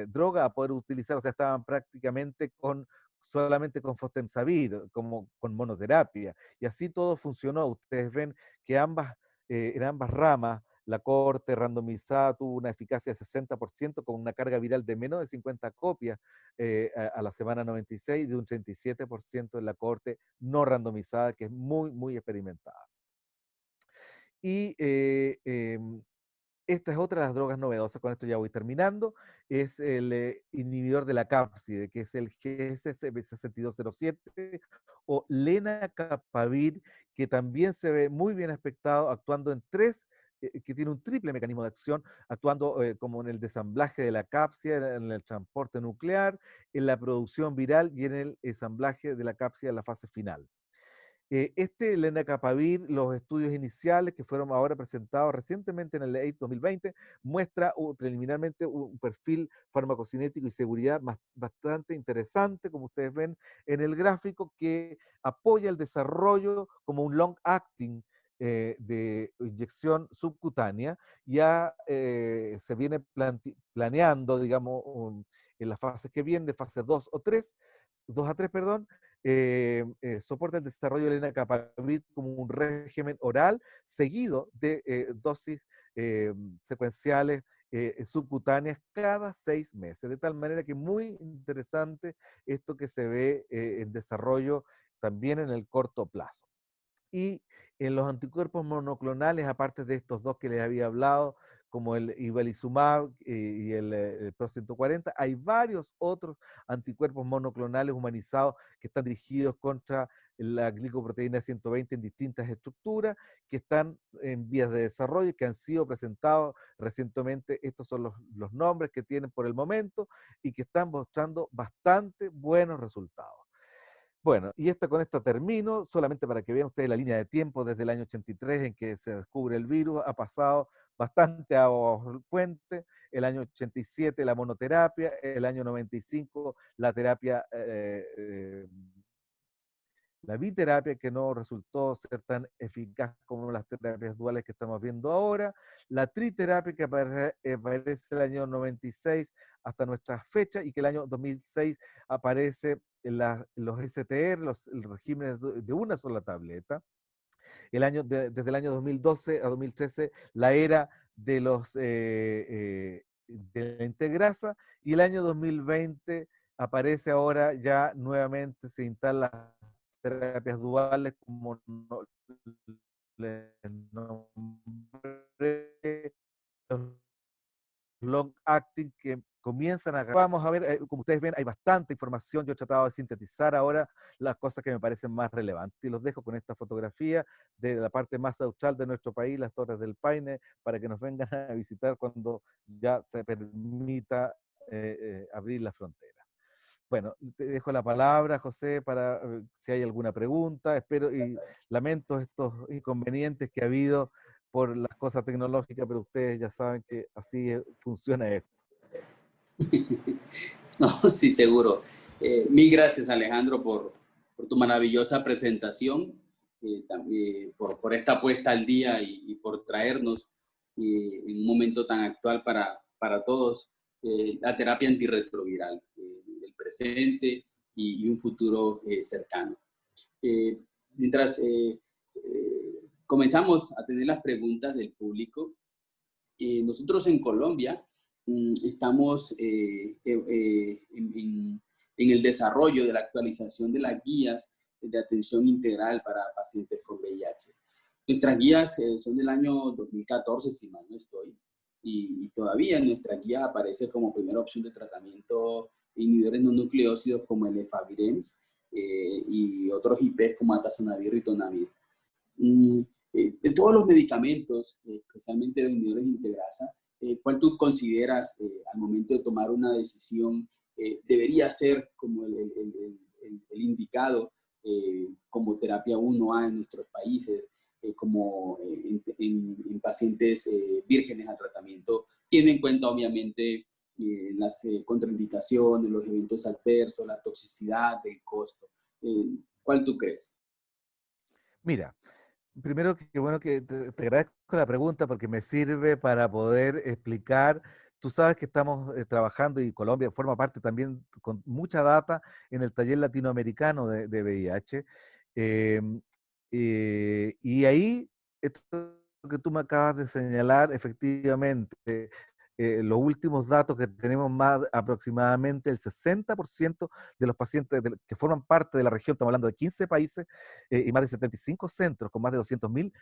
droga a poder utilizar, o sea, estaban prácticamente solamente con fostemsavir, como con monoterapia, y así todo funcionó. Ustedes ven que en ambas ramas, la cohorte randomizada tuvo una eficacia de 60% con una carga viral de menos de 50 copias a la semana 96, de un 37% en la cohorte no randomizada, que es muy, muy experimentada. Y esta es otra de las drogas novedosas, con esto ya voy terminando, es el inhibidor de la cápside, que es el GSSB6207 o lenacapavir, que también se ve muy bien aspectado, actuando que tiene un triple mecanismo de acción, actuando como en el desamblaje de la cápside, en el transporte nuclear, en la producción viral y en el ensamblaje de la cápside en la fase final. Lenacapavir, los estudios iniciales que fueron ahora presentados recientemente en el AIDS 2020, muestra preliminarmente un perfil farmacocinético y seguridad bastante interesante, como ustedes ven en el gráfico, que apoya el desarrollo como un long acting de inyección subcutánea. Ya se viene planeando, digamos, en las fases que vienen, de fase 2 o 3, 2 a 3, perdón, soporta el desarrollo de lenacapavir como un régimen oral seguido de dosis secuenciales subcutáneas cada 6 meses. De tal manera que muy interesante esto que se ve en desarrollo también en el corto plazo. Y en los anticuerpos monoclonales, aparte de estos dos que les había hablado, como el ibalizumab y el PRO140, hay varios otros anticuerpos monoclonales humanizados que están dirigidos contra la glicoproteína 120 en distintas estructuras, que están en vías de desarrollo y que han sido presentados recientemente. Estos son los nombres que tienen por el momento y que están mostrando bastante buenos resultados. Bueno, con esta termino, solamente para que vean ustedes la línea de tiempo desde el año 83 en que se descubre el virus, ha pasado bastante agua bajo el puente, el año 87 la monoterapia, el año 95 la terapia la biterapia, que no resultó ser tan eficaz como las terapias duales que estamos viendo ahora, la triterapia, que aparece el año 96 hasta nuestra fecha, y que el año 2006 aparece en los STR, el régimen de una sola tableta. Desde el año 2012 a 2013, la era de la integrasa, y el año 2020 aparece ahora ya nuevamente, se instala terapias duales, como les nombré, los long acting, que comienzan a... Vamos a ver, como ustedes ven, hay bastante información. Yo he tratado de sintetizar ahora las cosas que me parecen más relevantes. Y los dejo con esta fotografía de la parte más austral de nuestro país, las Torres del Paine, para que nos vengan a visitar cuando ya se permita abrir la frontera. Bueno, te dejo la palabra, José, para si hay alguna pregunta. Espero y lamento estos inconvenientes que ha habido por las cosas tecnológicas, pero ustedes ya saben que así funciona esto. No, sí, seguro. Mil gracias, Alejandro, por tu maravillosa presentación, por esta puesta al día y por traernos en un momento tan actual para todos la terapia antirretroviral del presente y un futuro cercano. Eh, mientras comenzamos a tener las preguntas del público, nosotros en Colombia estamos en el desarrollo de la actualización de las guías de atención integral para pacientes con VIH. Nuestras guías son del año 2014, si mal no estoy, y todavía en nuestra guía aparece como primera opción de tratamiento inhibidores no nucleócidos como el efavirenz y otros IPs como atazanavir y tonavir. De todos los medicamentos, especialmente de inhibidores de integrasa, ¿cuál tú consideras al momento de tomar una decisión debería ser como el indicado como terapia 1A en nuestros países, como en pacientes vírgenes al tratamiento? Tiene en cuenta obviamente las contraindicaciones, los eventos adversos, la toxicidad, el costo. ¿Cuál tú crees? Mira, primero, qué bueno que te agradezco la pregunta porque me sirve para poder explicar. Tú sabes que estamos trabajando y Colombia forma parte también con mucha data en el taller latinoamericano de VIH. em, y ahí, esto que tú me acabas de señalar, efectivamente, los últimos datos que tenemos, más aproximadamente el 60% de los pacientes que forman parte de la región, estamos hablando de 15 países, y más de 75 centros con más de 200.000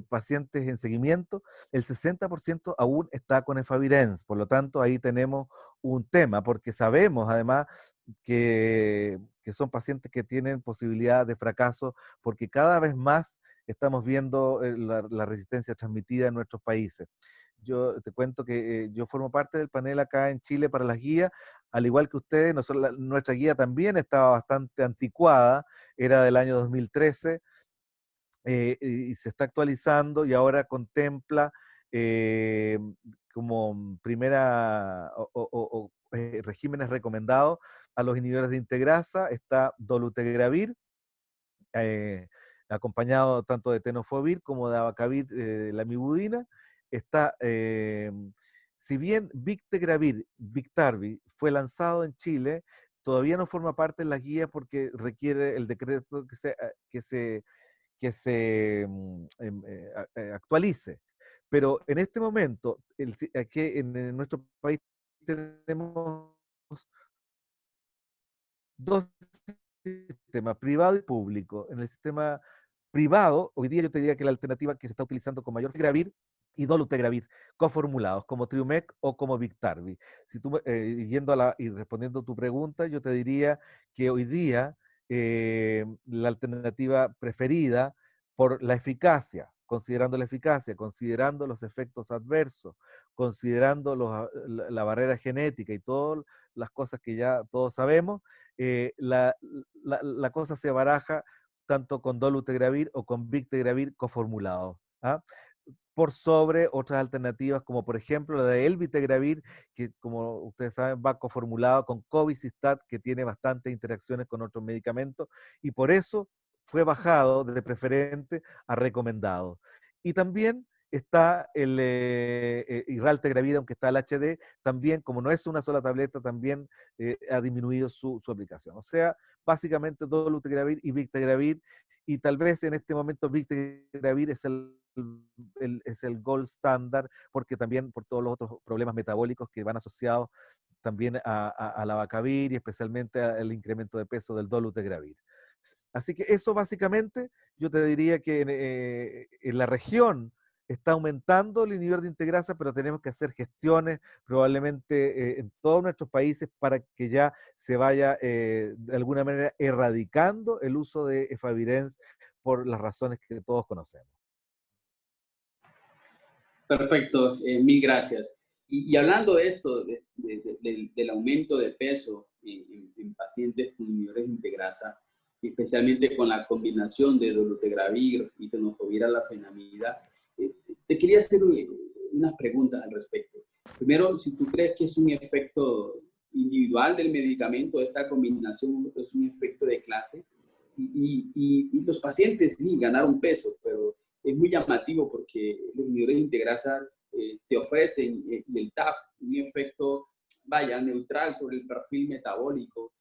pacientes en seguimiento, el 60% aún está con efavirenz. Por lo tanto, ahí tenemos un tema, porque sabemos además que son pacientes que tienen posibilidad de fracaso, porque cada vez más estamos viendo la resistencia transmitida en nuestros países. Yo te cuento que yo formo parte del panel acá en Chile para las guías, al igual que ustedes, nuestra guía también estaba bastante anticuada, era del año 2013, y se está actualizando y ahora contempla eh, como primera regímenes recomendados a los inhibidores de integrasa, está dolutegravir, eh, acompañado tanto de tenofovir como de abacavir, la mibudina. Está, si bien Victegravir, Victarvi, fue lanzado en Chile, todavía no forma parte de las guías porque requiere el decreto que se actualice. Pero en este momento, aquí en nuestro país tenemos dos sistemas, privado y público. En el sistema privado, hoy día yo te diría que la alternativa que se está utilizando con mayor Gravir y dolutegravir, coformulados como Triumec o como Victarvi. Si tú, yendo y respondiendo a tu pregunta, yo te diría que hoy día la alternativa preferida por la eficacia, considerando los efectos adversos, considerando la barrera genética y todas las cosas que ya todos sabemos, la cosa se baraja tanto con dolutegravir o con Victegravir coformulado, ¿ah? Por sobre otras alternativas, como por ejemplo la de Elvitegravir, que como ustedes saben va coformulado con Covicistat, que tiene bastantes interacciones con otros medicamentos, y por eso fue bajado de preferente a recomendado. Y también está el Irraltegravir, aunque está el HD, también, como no es una sola tableta, también ha disminuido su aplicación. O sea, básicamente dolutegravir y Victegravir, y tal vez en este momento Victegravir es el gold standard, porque también por todos los otros problemas metabólicos que van asociados también a la vacavir y especialmente al incremento de peso del dolutegravir. Así que eso básicamente, yo te diría que en la región está aumentando el inhibidor de integrasa, pero tenemos que hacer gestiones probablemente en todos nuestros países para que ya se vaya de alguna manera erradicando el uso de efavirenz por las razones que todos conocemos. Perfecto, mil gracias. Y hablando de esto, del aumento de peso en pacientes con inhibidores de integrasa, especialmente con la combinación de dolutegravir y tenofovir a la fenamida. Te quería hacer unas preguntas al respecto. Primero, si tú crees que es un efecto individual del medicamento, esta combinación es un efecto de clase, y los pacientes sí ganaron peso, pero es muy llamativo porque los inhibidores de integrasa te ofrecen, y el TAF, un efecto, vaya, neutral sobre el perfil metabólico.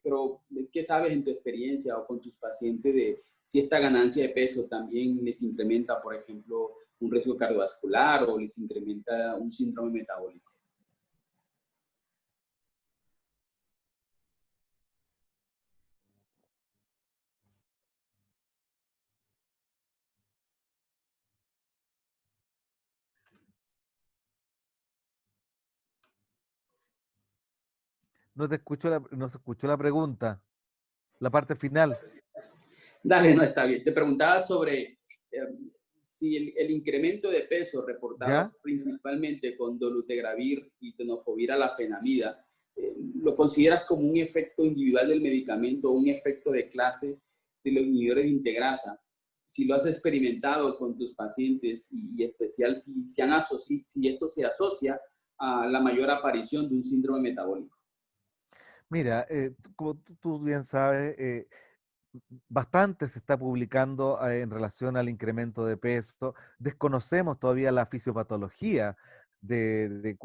Pero, ¿qué sabes en tu experiencia o con tus pacientes de si esta ganancia de peso también les incrementa, por ejemplo, un riesgo cardiovascular o les incrementa un síndrome metabólico? No se escuchó la pregunta, la parte final, Dale, no, está bien. Te preguntaba sobre si el incremento de peso reportado ¿ya? principalmente con dolutegravir y tenofovir a la fenamida, ¿lo consideras como un efecto individual del medicamento, un efecto de clase de los inhibidores de integrasa? Si lo has experimentado con tus pacientes y especial si esto se asocia a la mayor aparición de un síndrome metabólico. Mira, como tú bien sabes, bastante se está publicando en relación al incremento de peso. Desconocemos todavía la fisiopatología del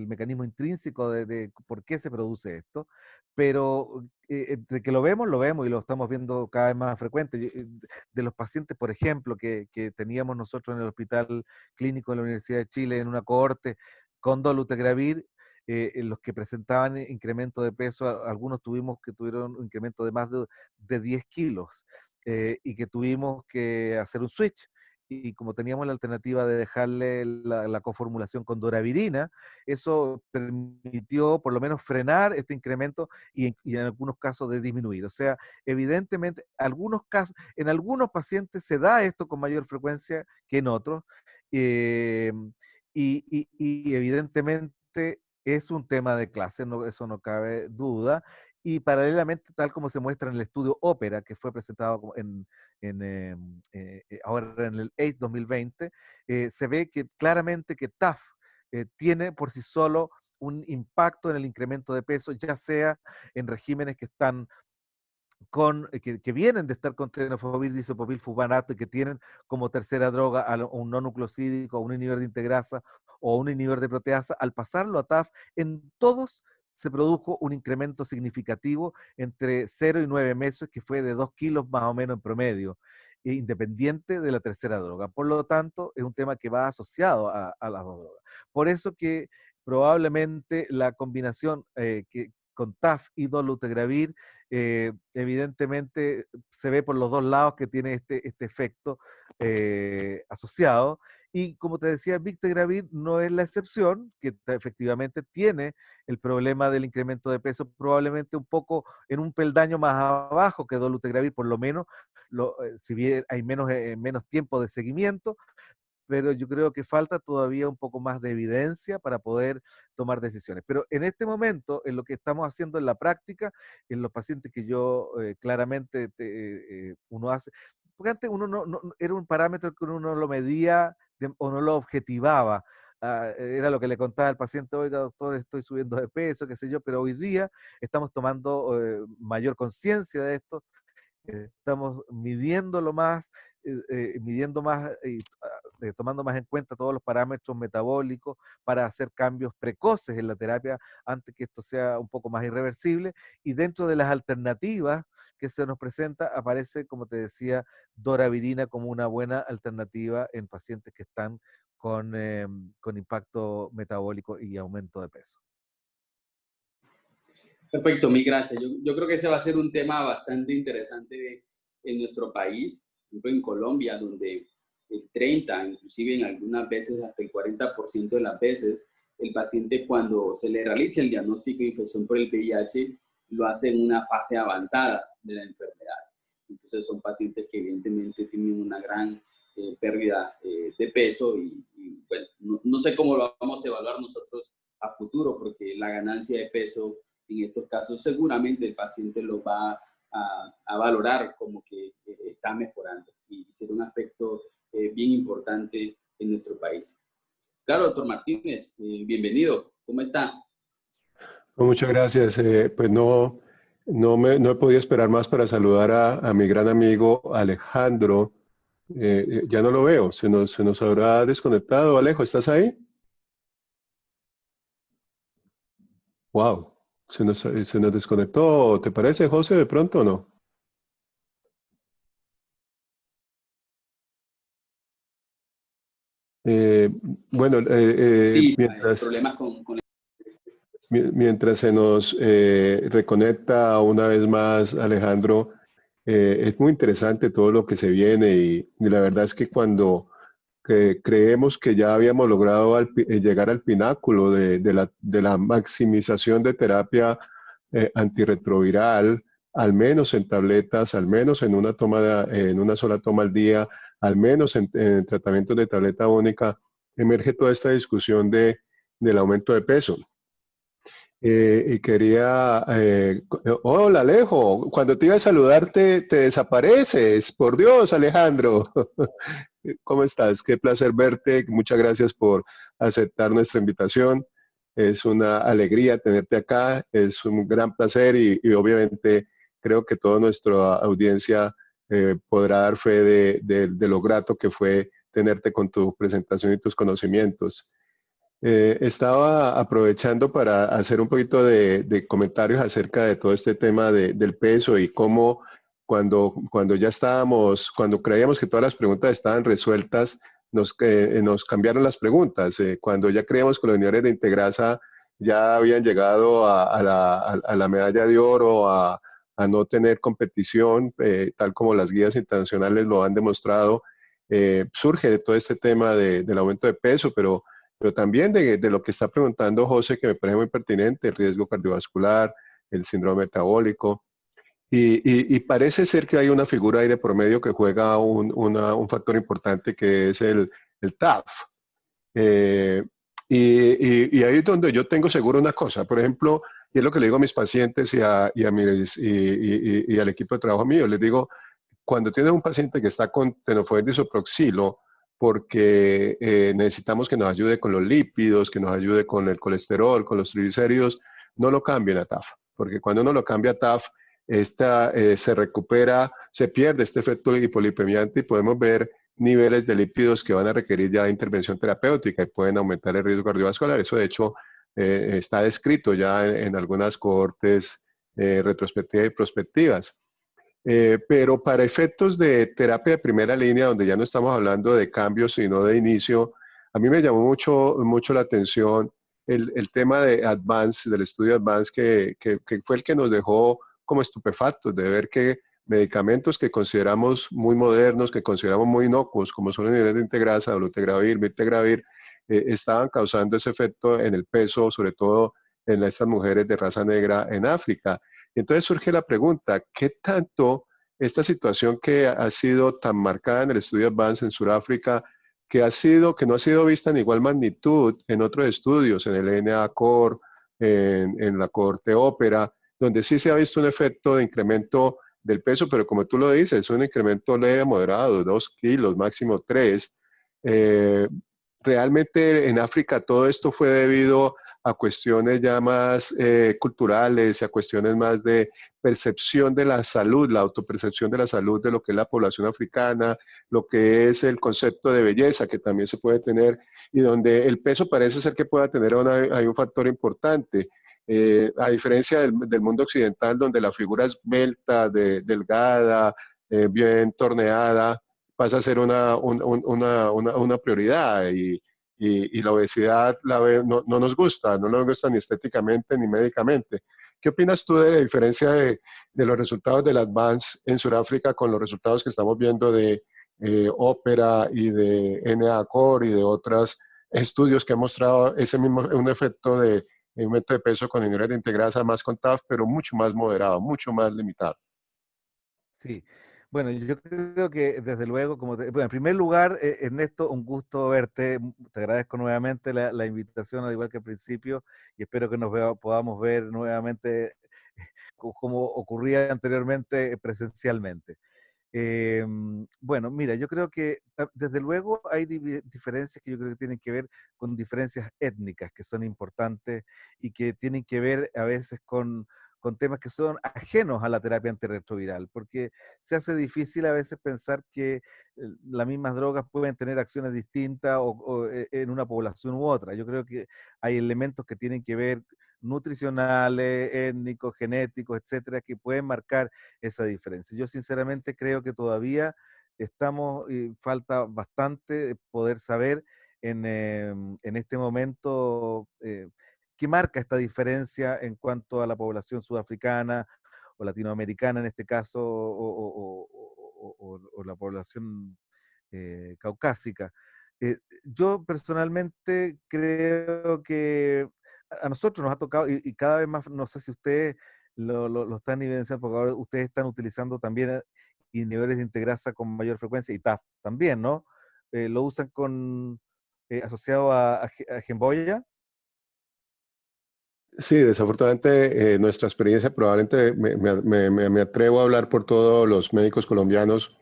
mecanismo intrínseco de por qué se produce esto, pero de que lo vemos y lo estamos viendo cada vez más frecuente. De los pacientes, por ejemplo, que teníamos nosotros en el Hospital Clínico de la Universidad de Chile en una cohorte con dolutegravir, en los que presentaban incremento de peso, algunos tuvieron un incremento de más de 10 kilos, y que tuvimos que hacer un switch. Y como teníamos la alternativa de dejarle la coformulación con doravirina, eso permitió por lo menos frenar este incremento y en algunos casos de disminuir. O sea, evidentemente, en algunos pacientes se da esto con mayor frecuencia que en otros, eh, y evidentemente es un tema de clase, no, eso no cabe duda, y paralelamente, tal como se muestra en el estudio Ópera, que fue presentado ahora en el AIDS 2020, se ve que claramente que TAF tiene por sí solo un impacto en el incremento de peso, ya sea en regímenes que están que vienen de estar con tenofovir, disopopil, fumarato y que tienen como tercera droga a un no nucleosídico, a un inhibidor de integrasa o un inhibidor de proteasa, al pasarlo a TAF, en todos se produjo un incremento significativo entre 0 y 9 meses, que fue de 2 kilos más o menos en promedio, independiente de la tercera droga. Por lo tanto, es un tema que va asociado a las dos drogas. Por eso que probablemente la combinación con TAF y dolutegravir evidentemente se ve por los dos lados que tiene este efecto asociado. Y como te decía, Victegravir no es la excepción, que efectivamente tiene el problema del incremento de peso, probablemente un poco en un peldaño más abajo que dolutegravir, por lo menos, si bien hay menos tiempo de seguimiento, pero yo creo que falta todavía un poco más de evidencia para poder tomar decisiones. Pero en este momento, en lo que estamos haciendo en la práctica, en los pacientes que yo claramente uno hace, porque antes uno era un parámetro que uno no lo medía o no lo objetivaba. Era lo que le contaba al paciente, oiga, doctor, estoy subiendo de peso, qué sé yo, pero hoy día estamos tomando mayor conciencia de esto, estamos midiendo más y tomando más en cuenta todos los parámetros metabólicos para hacer cambios precoces en la terapia antes que esto sea un poco más irreversible. Y dentro de las alternativas que se nos presenta aparece, como te decía, doravirina como una buena alternativa en pacientes que están con impacto metabólico y aumento de peso. Perfecto, mil gracias. Yo creo que ese va a ser un tema bastante interesante en nuestro país, por ejemplo, en Colombia, donde el 30, inclusive en algunas veces hasta el 40% de las veces, el paciente cuando se le realiza el diagnóstico de infección por el VIH, lo hace en una fase avanzada de la enfermedad. Entonces son pacientes que evidentemente tienen una gran pérdida de peso y bueno, no sé cómo lo vamos a evaluar nosotros a futuro, porque la ganancia de peso en estos casos seguramente el paciente lo va a valorar como que está mejorando y será un aspecto bien importante en nuestro país. Claro, doctor Martínez, bienvenido. ¿Cómo está? Muchas gracias. Pues no he podido esperar más para saludar a mi gran amigo Alejandro. Ya no lo veo, se nos habrá desconectado. Alejo, ¿estás ahí? Wow, se nos desconectó. ¿Te parece, José, de pronto o no? Eh, bueno, Sí, hay problemas con... mientras se nos reconecta una vez más, Alejandro, es muy interesante todo lo que se viene y la verdad es que cuando creemos que ya habíamos logrado llegar al pináculo de la maximización de terapia antirretroviral, al menos en tabletas, al menos en una en una sola toma al día, al menos en tratamientos de tableta única, emerge toda esta discusión del aumento de peso. Y quería, hola Alejo, cuando te iba a saludar te desapareces, por Dios Alejandro, ¿cómo estás? Qué placer verte, muchas gracias por aceptar nuestra invitación, es una alegría tenerte acá, es un gran placer y obviamente creo que toda nuestra audiencia podrá dar fe de lo grato que fue tenerte con tu presentación y tus conocimientos. Estaba aprovechando para hacer un poquito de comentarios acerca de todo este tema del peso y cómo cuando ya estábamos, cuando creíamos que todas las preguntas estaban resueltas, nos cambiaron las preguntas. Cuando ya creíamos que los niveles de Integrasa ya habían llegado a la medalla de oro, a no tener competición, tal como las guías internacionales lo han demostrado, surge de todo este tema del aumento de peso, pero también de lo que está preguntando José, que me parece muy pertinente, el riesgo cardiovascular, el síndrome metabólico. Y parece ser que hay una figura ahí de promedio que juega un factor importante que es el TAF. Eh, y ahí es donde yo tengo seguro una cosa, por ejemplo, y es lo que le digo a mis pacientes y al equipo de trabajo mío, les digo, cuando tienes un paciente que está con tenofovir disoproxilo, porque necesitamos que nos ayude con los lípidos, que nos ayude con el colesterol, con los triglicéridos, no lo cambien a TAF, porque cuando uno lo cambia a TAF, se recupera, se pierde este efecto hipolipemiante y podemos ver niveles de lípidos que van a requerir ya intervención terapéutica y pueden aumentar el riesgo cardiovascular. Eso de hecho está descrito ya en algunas cohortes retrospectivas y prospectivas. Pero para efectos de terapia de primera línea, donde ya no estamos hablando de cambios, sino de inicio, a mí me llamó mucho la atención el tema de Advance, del estudio Advance, que fue el que nos dejó como estupefactos de ver que medicamentos que consideramos muy modernos, que consideramos muy inocuos, como son los niveles de integrasa, dolutegravir, mirtegravir, estaban causando ese efecto en el peso, sobre todo en estas mujeres de raza negra en África. Entonces surge la pregunta, ¿qué tanto esta situación que ha sido tan marcada en el estudio Advance en Sudáfrica, que no ha sido vista en igual magnitud en otros estudios, en el NA-CORE, en la cohorte ópera, donde sí se ha visto un efecto de incremento del peso, pero como tú lo dices, es un incremento leve, moderado, 2 kilos, máximo 3. Realmente en África todo esto fue debido a cuestiones ya más culturales, a cuestiones más de percepción de la salud, la autopercepción de la salud de lo que es la población africana, lo que es el concepto de belleza que también se puede tener y donde el peso parece ser que pueda tener hay un factor importante. A diferencia del mundo occidental, donde la figura es esbelta, delgada, bien torneada, pasa a ser una prioridad y la obesidad no nos gusta ni estéticamente ni médicamente. ¿Qué opinas tú de la diferencia de los resultados del Advance en Sudáfrica con los resultados que estamos viendo de Ópera y de NA-CORE y de otros estudios que han mostrado un efecto de aumento de peso con niveles de integrasa más con TAF, pero mucho más moderado, mucho más limitado? Sí, Bueno, yo creo que desde luego, bueno, en primer lugar, Ernesto, un gusto verte. Te agradezco nuevamente la invitación, al igual que al principio, y espero que podamos ver nuevamente como ocurría anteriormente presencialmente. Bueno, mira, yo creo que desde luego hay diferencias que yo creo que tienen que ver con diferencias étnicas que son importantes y que tienen que ver a veces con temas que son ajenos a la terapia antirretroviral, porque se hace difícil a veces pensar que las mismas drogas pueden tener acciones distintas en una población u otra. Yo creo que hay elementos que tienen que ver nutricionales, étnicos, genéticos, etcétera, que pueden marcar esa diferencia. Yo sinceramente creo que todavía falta bastante poder saber en este momento qué marca esta diferencia en cuanto a la población sudafricana o latinoamericana en este caso, o la población caucásica. Yo personalmente creo que a nosotros nos ha tocado, y cada vez más, no sé si ustedes lo están evidenciando, porque ahora ustedes están utilizando también inhibidores de integrasa con mayor frecuencia, y TAF también, ¿no? Lo usan asociado a Gemboya. Sí, desafortunadamente nuestra experiencia probablemente me atrevo a hablar por todos los médicos colombianos,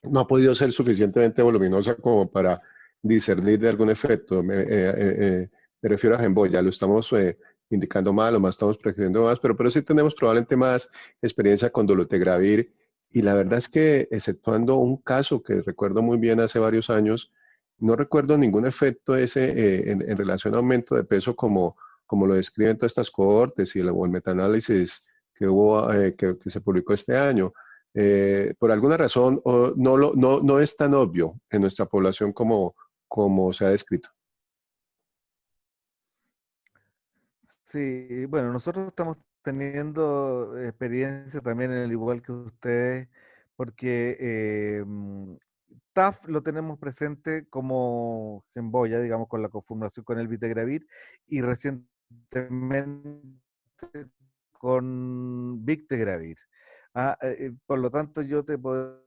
no ha podido ser suficientemente voluminosa como para discernir de algún efecto. Me refiero a Gemboya, lo estamos indicando mal o más estamos prescribiendo más, pero sí tenemos probablemente más experiencia con dolutegravir y la verdad es que exceptuando un caso que recuerdo muy bien hace varios años, no recuerdo ningún efecto ese en relación a aumento de peso como lo describen todas estas cohortes o el metaanálisis que hubo, que se publicó este año. Por alguna razón no es tan obvio en nuestra población como se ha descrito. Sí, bueno, nosotros estamos teniendo experiencia también, al igual que ustedes, porque TAF lo tenemos presente como Gemboya, digamos, con la conformación con el Vitegravir, y recientemente con Victegravir. Por lo tanto, yo te puedo.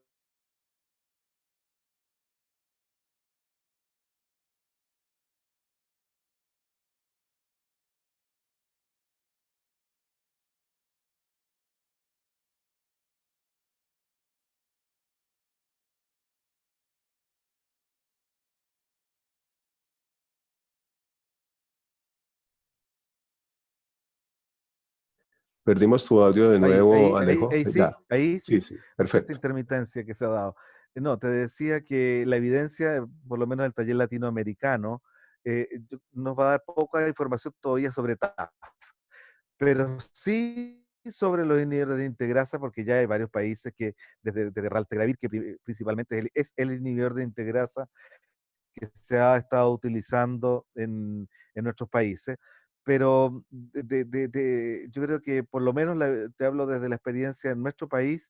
Perdimos tu audio de Ahí, nuevo, ahí, Alejo. Ya, ahí sí, sí, sí, cierta perfecto. intermitencia que se ha dado. No, te decía que la evidencia, por lo menos del taller latinoamericano, nos va a dar poca información todavía sobre TAF, pero sí sobre los inhibidores de integrasa, porque ya hay varios países que, desde Raltegravir, que principalmente es el inhibidor de integrasa que se ha estado utilizando en nuestros países, pero yo creo que por lo menos te hablo desde la experiencia en nuestro país,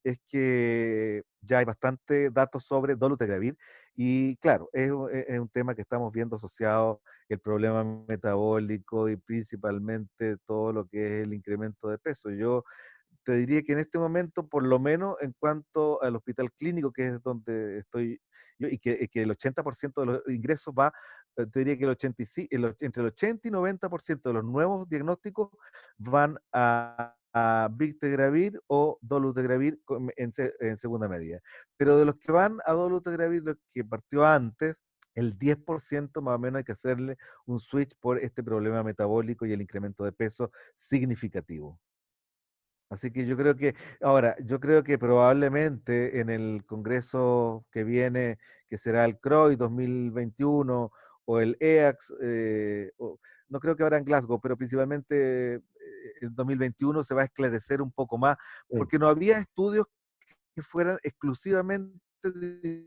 es que ya hay bastante datos sobre dolutegravir y claro, es un tema que estamos viendo asociado el problema metabólico y principalmente todo lo que es el incremento de peso. Yo te diría que en este momento, por lo menos en cuanto al hospital clínico, que es donde estoy yo, y que el 80% de los ingresos va, te diría que entre el 80 y 90% de los nuevos diagnósticos van a Victegravir o Dolutegravir en segunda medida. Pero de los que van a Dolutegravir, los que partió antes, el 10% más o menos hay que hacerle un switch por este problema metabólico y el incremento de peso significativo. Así que yo creo que probablemente en el congreso que viene, que será el CROI 2021 o el EACS, no creo que ahora en Glasgow, pero principalmente en 2021 se va a esclarecer un poco más, Sí. porque no había estudios que fueran exclusivamente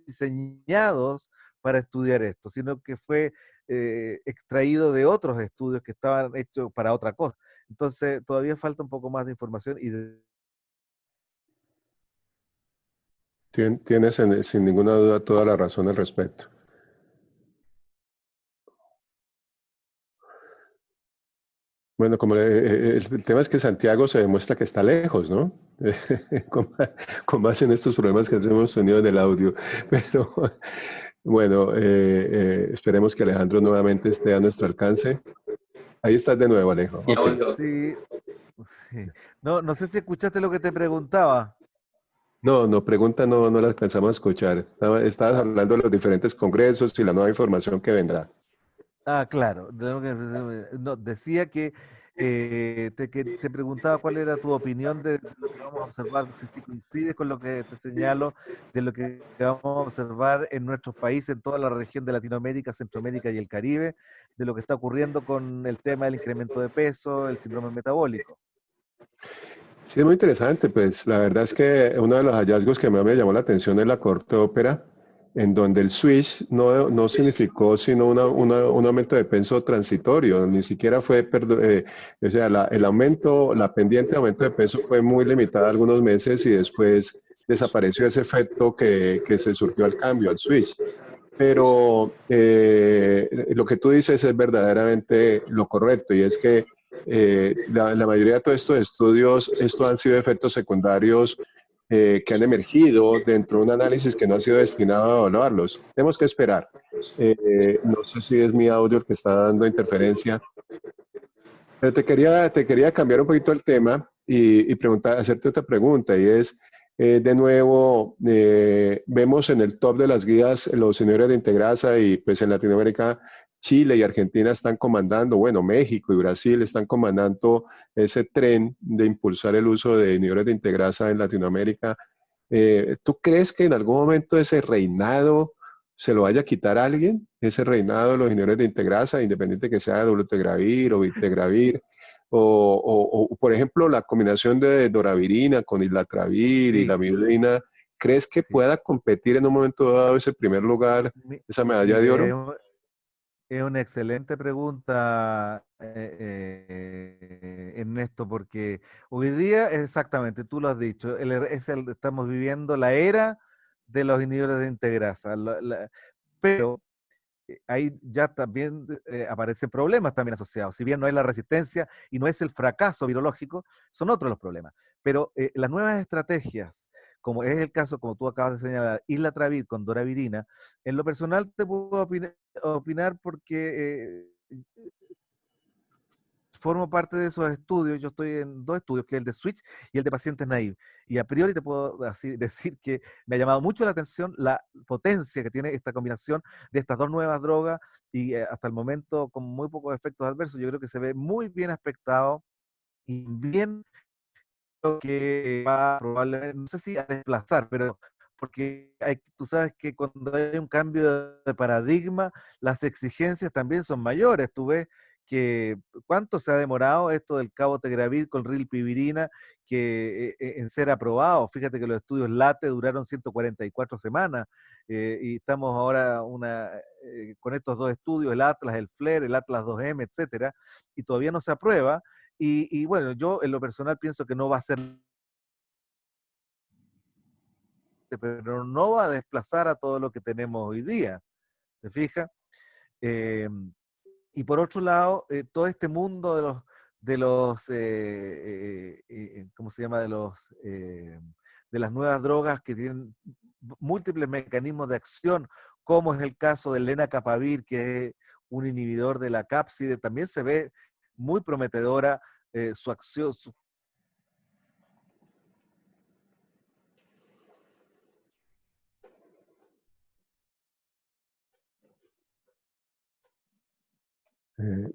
diseñados para estudiar esto, sino que fue extraído de otros estudios que estaban hechos para otra cosa. Entonces, todavía falta un poco más de información Tienes sin ninguna duda toda la razón al respecto. Bueno, como el tema es que Santiago se demuestra que está lejos, ¿no? Con, con base en estos problemas que hemos tenido en el audio. Pero bueno, esperemos que Alejandro nuevamente esté a nuestro alcance. Ahí estás de nuevo, Alejo. Sí, Ok. Sí, sí. No, no sé si escuchaste lo que te preguntaba. No, no, pregunta no, no la alcanzamos a escuchar. Estabas hablando de los diferentes congresos y la nueva información que vendrá. Ah, claro. No, decía que te preguntaba cuál era tu opinión de lo que vamos a observar, si coincides con lo que te señalo, de lo que vamos a observar en nuestros países, en toda la región de Latinoamérica, Centroamérica y el Caribe, de lo que está ocurriendo con el tema del incremento de peso, el síndrome metabólico. Sí, es muy interesante, pues la verdad es que uno de los hallazgos que más me llamó la atención es la corte ópera, en donde el switch no significó sino un aumento de peso transitorio, ni siquiera fue, o sea, el aumento, la pendiente de aumento de peso fue muy limitada algunos meses y después desapareció ese efecto que se surgió al cambio, al switch. Pero lo que tú dices es verdaderamente lo correcto y es que la mayoría de todos estos estudios, estos han sido efectos secundarios que han emergido dentro de un análisis que no ha sido destinado a evaluarlos. Tenemos que esperar. No sé si es mi audio el que está dando interferencia, pero te quería cambiar un poquito el tema y hacerte otra pregunta, y es, de nuevo, vemos en el top de las guías los señores de Integrasa y pues en Latinoamérica, Chile y Argentina están comandando, bueno, México y Brasil están comandando ese tren de impulsar el uso de inhibidores de Integrasa en Latinoamérica. ¿Tú crees que en algún momento ese reinado se lo vaya a quitar a alguien? Ese reinado de los inhibidores de integrasa, independiente que sea dolutegravir o bictegravir, o, por ejemplo, la combinación de doravirina con islatravir y la Sí, midina, ¿crees que sí. pueda competir en un momento dado ese primer lugar, esa medalla de Mire, oro? es una excelente pregunta, Ernesto, porque hoy día, exactamente, tú lo has dicho, estamos viviendo la era de los inhibidores de integrasa, pero ahí ya también aparecen problemas también asociados. Si bien no es la resistencia y no es el fracaso virológico, son otros los problemas. Pero las nuevas estrategias, como es el caso, como tú acabas de señalar, islatravir con doravirina, en lo personal te puedo opinar porque formo parte de esos estudios, yo estoy en dos estudios, que es el de Switch y el de pacientes naive. Y a priori te puedo decir que me ha llamado mucho la atención la potencia que tiene esta combinación de estas dos nuevas drogas y hasta el momento con muy pocos efectos adversos. Yo creo que se ve muy bien aspectado y bien que va probablemente, no sé si a desplazar, pero porque tú sabes que cuando hay un cambio de paradigma, las exigencias también son mayores. Tú ves que cuánto se ha demorado esto del cabotegravir con rilpivirina en ser aprobado. Fíjate que los estudios LATE duraron 144 semanas y estamos ahora con estos dos estudios, el Atlas, el FLAIR, el Atlas 2M, etcétera, y todavía no se aprueba. Y bueno, yo en lo personal pienso que no va a ser, pero no va a desplazar a todo lo que tenemos hoy día, ¿te fijas? Eh, y por otro lado, todo este mundo ¿cómo se llama? De las nuevas drogas que tienen múltiples mecanismos de acción, como es el caso del lenacapavir, que es un inhibidor de la cápside, también se ve muy prometedora su acción, Eh,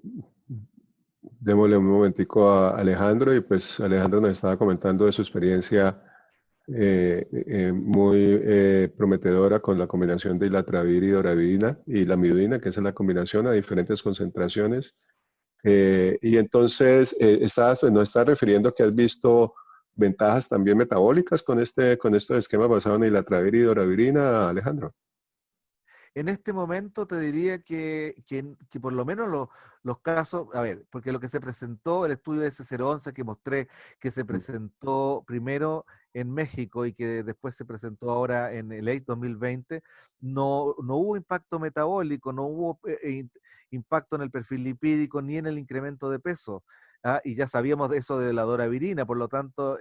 Démosle un momentico a Alejandro y pues Alejandro nos estaba comentando de su experiencia muy prometedora con la combinación de islatravir y doravirina y la midina, que es la combinación a diferentes concentraciones. Y entonces, nos estás refiriendo que has visto ventajas también metabólicas con estos esquemas basados en islatravir y doravirina, Alejandro. En este momento te diría que por lo menos los casos, a ver, porque lo que se presentó, el estudio S011 que mostré, que se presentó primero en México y que después se presentó ahora en el AIDS 2020, no hubo impacto metabólico, no hubo impacto en el perfil lipídico ni en el incremento de peso. ¿Ah? Y ya sabíamos de eso de la doravirina, por lo tanto,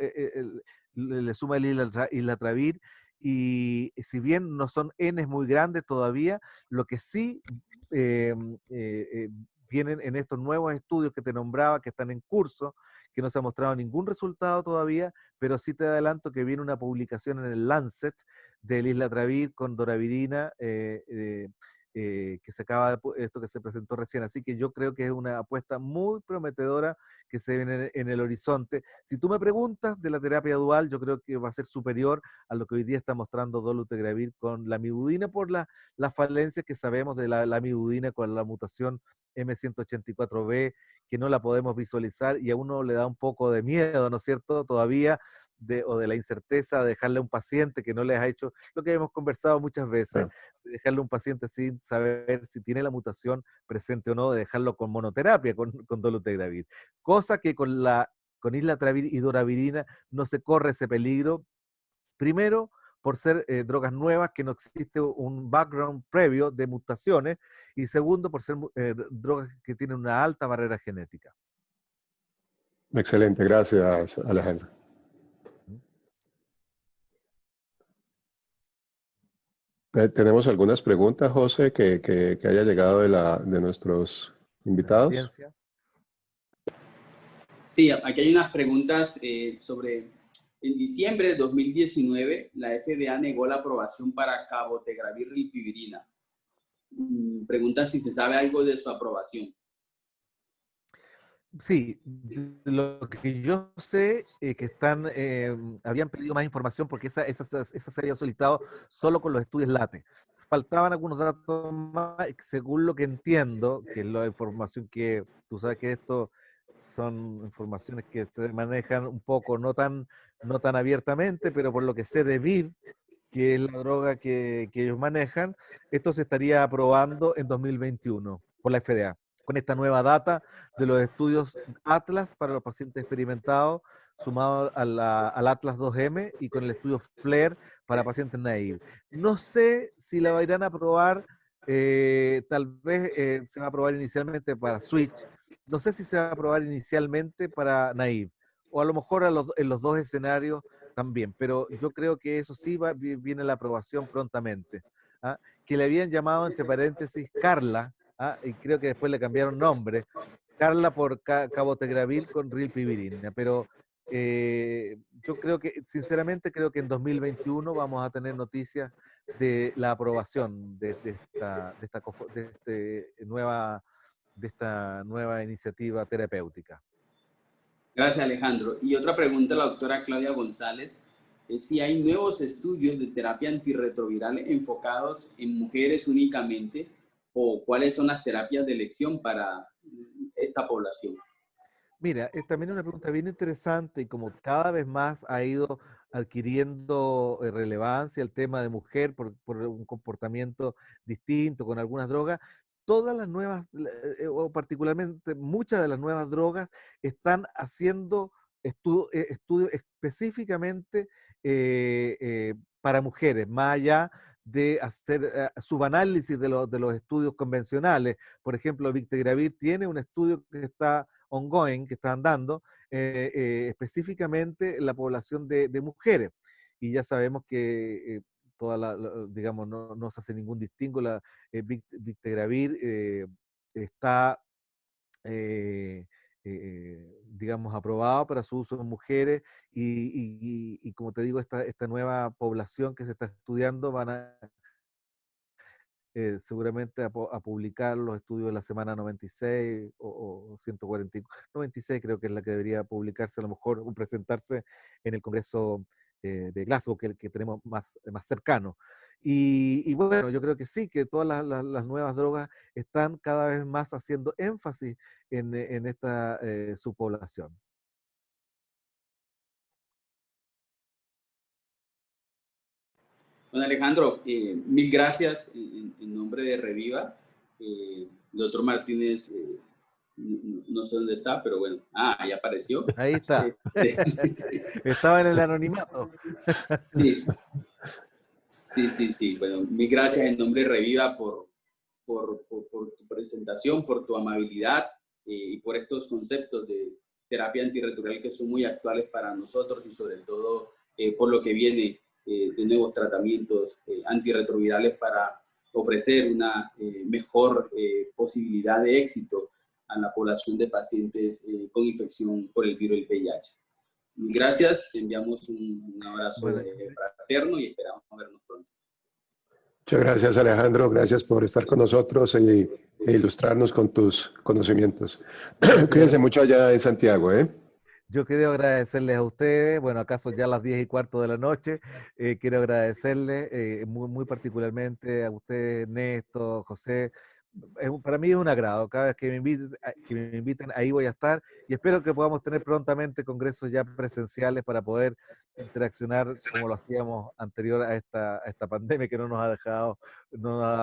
le suma el islatravir, y si bien no son Ns muy grandes todavía, lo que sí eh, eh, eh, vienen en estos nuevos estudios que te nombraba, que están en curso, que no se ha mostrado ningún resultado todavía, pero sí te adelanto que viene una publicación en el Lancet del islatravir con doravirina, que se acaba de, esto que se presentó recién. Así que yo creo que es una apuesta muy prometedora que se viene en el horizonte. Si tú me preguntas de la terapia dual, yo creo que va a ser superior a lo que hoy día está mostrando dolutegravir con la mibudina por las falencias que sabemos de la mibudina con la mutación M184B, que no la podemos visualizar y a uno le da un poco de miedo, ¿no es cierto? Todavía o de la incerteza de dejarle a un paciente que no les ha hecho lo que hemos conversado muchas veces, Claro. de dejarle a un paciente sin saber si tiene la mutación presente o no, de dejarlo con monoterapia, con dolutegravir. Cosa que con islatravir y doravirina no se corre ese peligro. Primero, por ser drogas nuevas, que no existe un background previo de mutaciones, y segundo, por ser drogas que tienen una alta barrera genética. Excelente, gracias, Alejandro. Tenemos algunas preguntas, José, que haya llegado de nuestros De la invitados. audiencia. Sí, aquí hay unas preguntas sobre, en diciembre de 2019, la FDA negó la aprobación para cabotegravir rilpivirina. Pregunta si se sabe algo de su aprobación. Sí, lo que yo sé es que habían pedido más información porque esa se había solicitado solo con los estudios LATE. Faltaban algunos datos más, según lo que entiendo, que es la información que, tú sabes que esto son informaciones que se manejan un poco, no tan abiertamente, pero por lo que sé de VIV, que es la droga que ellos manejan, esto se estaría aprobando en 2021 por la FDA, con esta nueva data de los estudios Atlas para los pacientes experimentados, sumado al Atlas 2M y con el estudio FLAIR para pacientes naive. No sé si la irán a aprobar, tal vez se va a aprobar inicialmente para Switch, no sé si se va a aprobar inicialmente para naive, o a lo mejor en los dos escenarios también, pero yo creo que eso sí viene la aprobación prontamente. ¿Ah? Que le habían llamado, entre paréntesis, Carla, ¿ah? Y creo que después le cambiaron nombre, Carla por cabotegravir con rilpivirina, pero yo creo que, sinceramente, creo que en 2021 vamos a tener noticias de la aprobación de esta nueva iniciativa terapéutica. Gracias, Alejandro. Y otra pregunta a la doctora Claudia González es si hay nuevos estudios de terapia antirretroviral enfocados en mujeres únicamente o cuáles son las terapias de elección para esta población. Mira, es también una pregunta bien interesante y como cada vez más ha ido adquiriendo relevancia el tema de mujer por un comportamiento distinto con algunas drogas, todas las nuevas, o particularmente muchas de las nuevas drogas, están haciendo estudios específicamente para mujeres, más allá de hacer subanálisis de los estudios convencionales. Por ejemplo, Victegravir tiene un estudio que está ongoing, que están dando específicamente la población de mujeres. Y ya sabemos que digamos, no se hace ningún distingo, Victegravir está, digamos, aprobado para su uso en mujeres y como te digo, esta nueva población que se está estudiando van a seguramente a publicar los estudios de la semana 96 o 140, 96 creo que es la que debería publicarse a lo mejor o presentarse en el Congreso de Glasgow, que tenemos más cercano. Y bueno, yo creo que sí, que todas las nuevas drogas están cada vez más haciendo énfasis en esta subpoblación. Bueno, Alejandro, mil gracias en nombre de Reviva. Doctor Martínez, no sé dónde está, pero bueno, ahí apareció. Ahí está. Estaba en el anonimato. Sí, sí. Bueno, mil gracias en nombre de Reviva por tu presentación, por tu amabilidad y por estos conceptos de terapia antirretroviral que son muy actuales para nosotros y sobre todo por lo que viene de nuevos tratamientos antirretrovirales para ofrecer una mejor posibilidad de éxito a la población de pacientes con infección por el virus del VIH. Gracias, te enviamos un abrazo Bueno, fraterno y esperamos vernos pronto. Muchas gracias, Alejandro. Gracias por estar con nosotros e ilustrarnos con tus conocimientos. yo Cuídense quiero, mucho allá en Santiago, ¿eh? yo quiero agradecerles a ustedes. Bueno, acá son ya las 10:15 de la noche. Quiero agradecerles muy particularmente a ustedes, Néstor, José. Para mí es un agrado. Cada vez que me inviten, ahí voy a estar. Y espero que podamos tener prontamente congresos ya presenciales para poder interaccionar como lo hacíamos anterior a esta pandemia que no nos ha dejado, no nos ha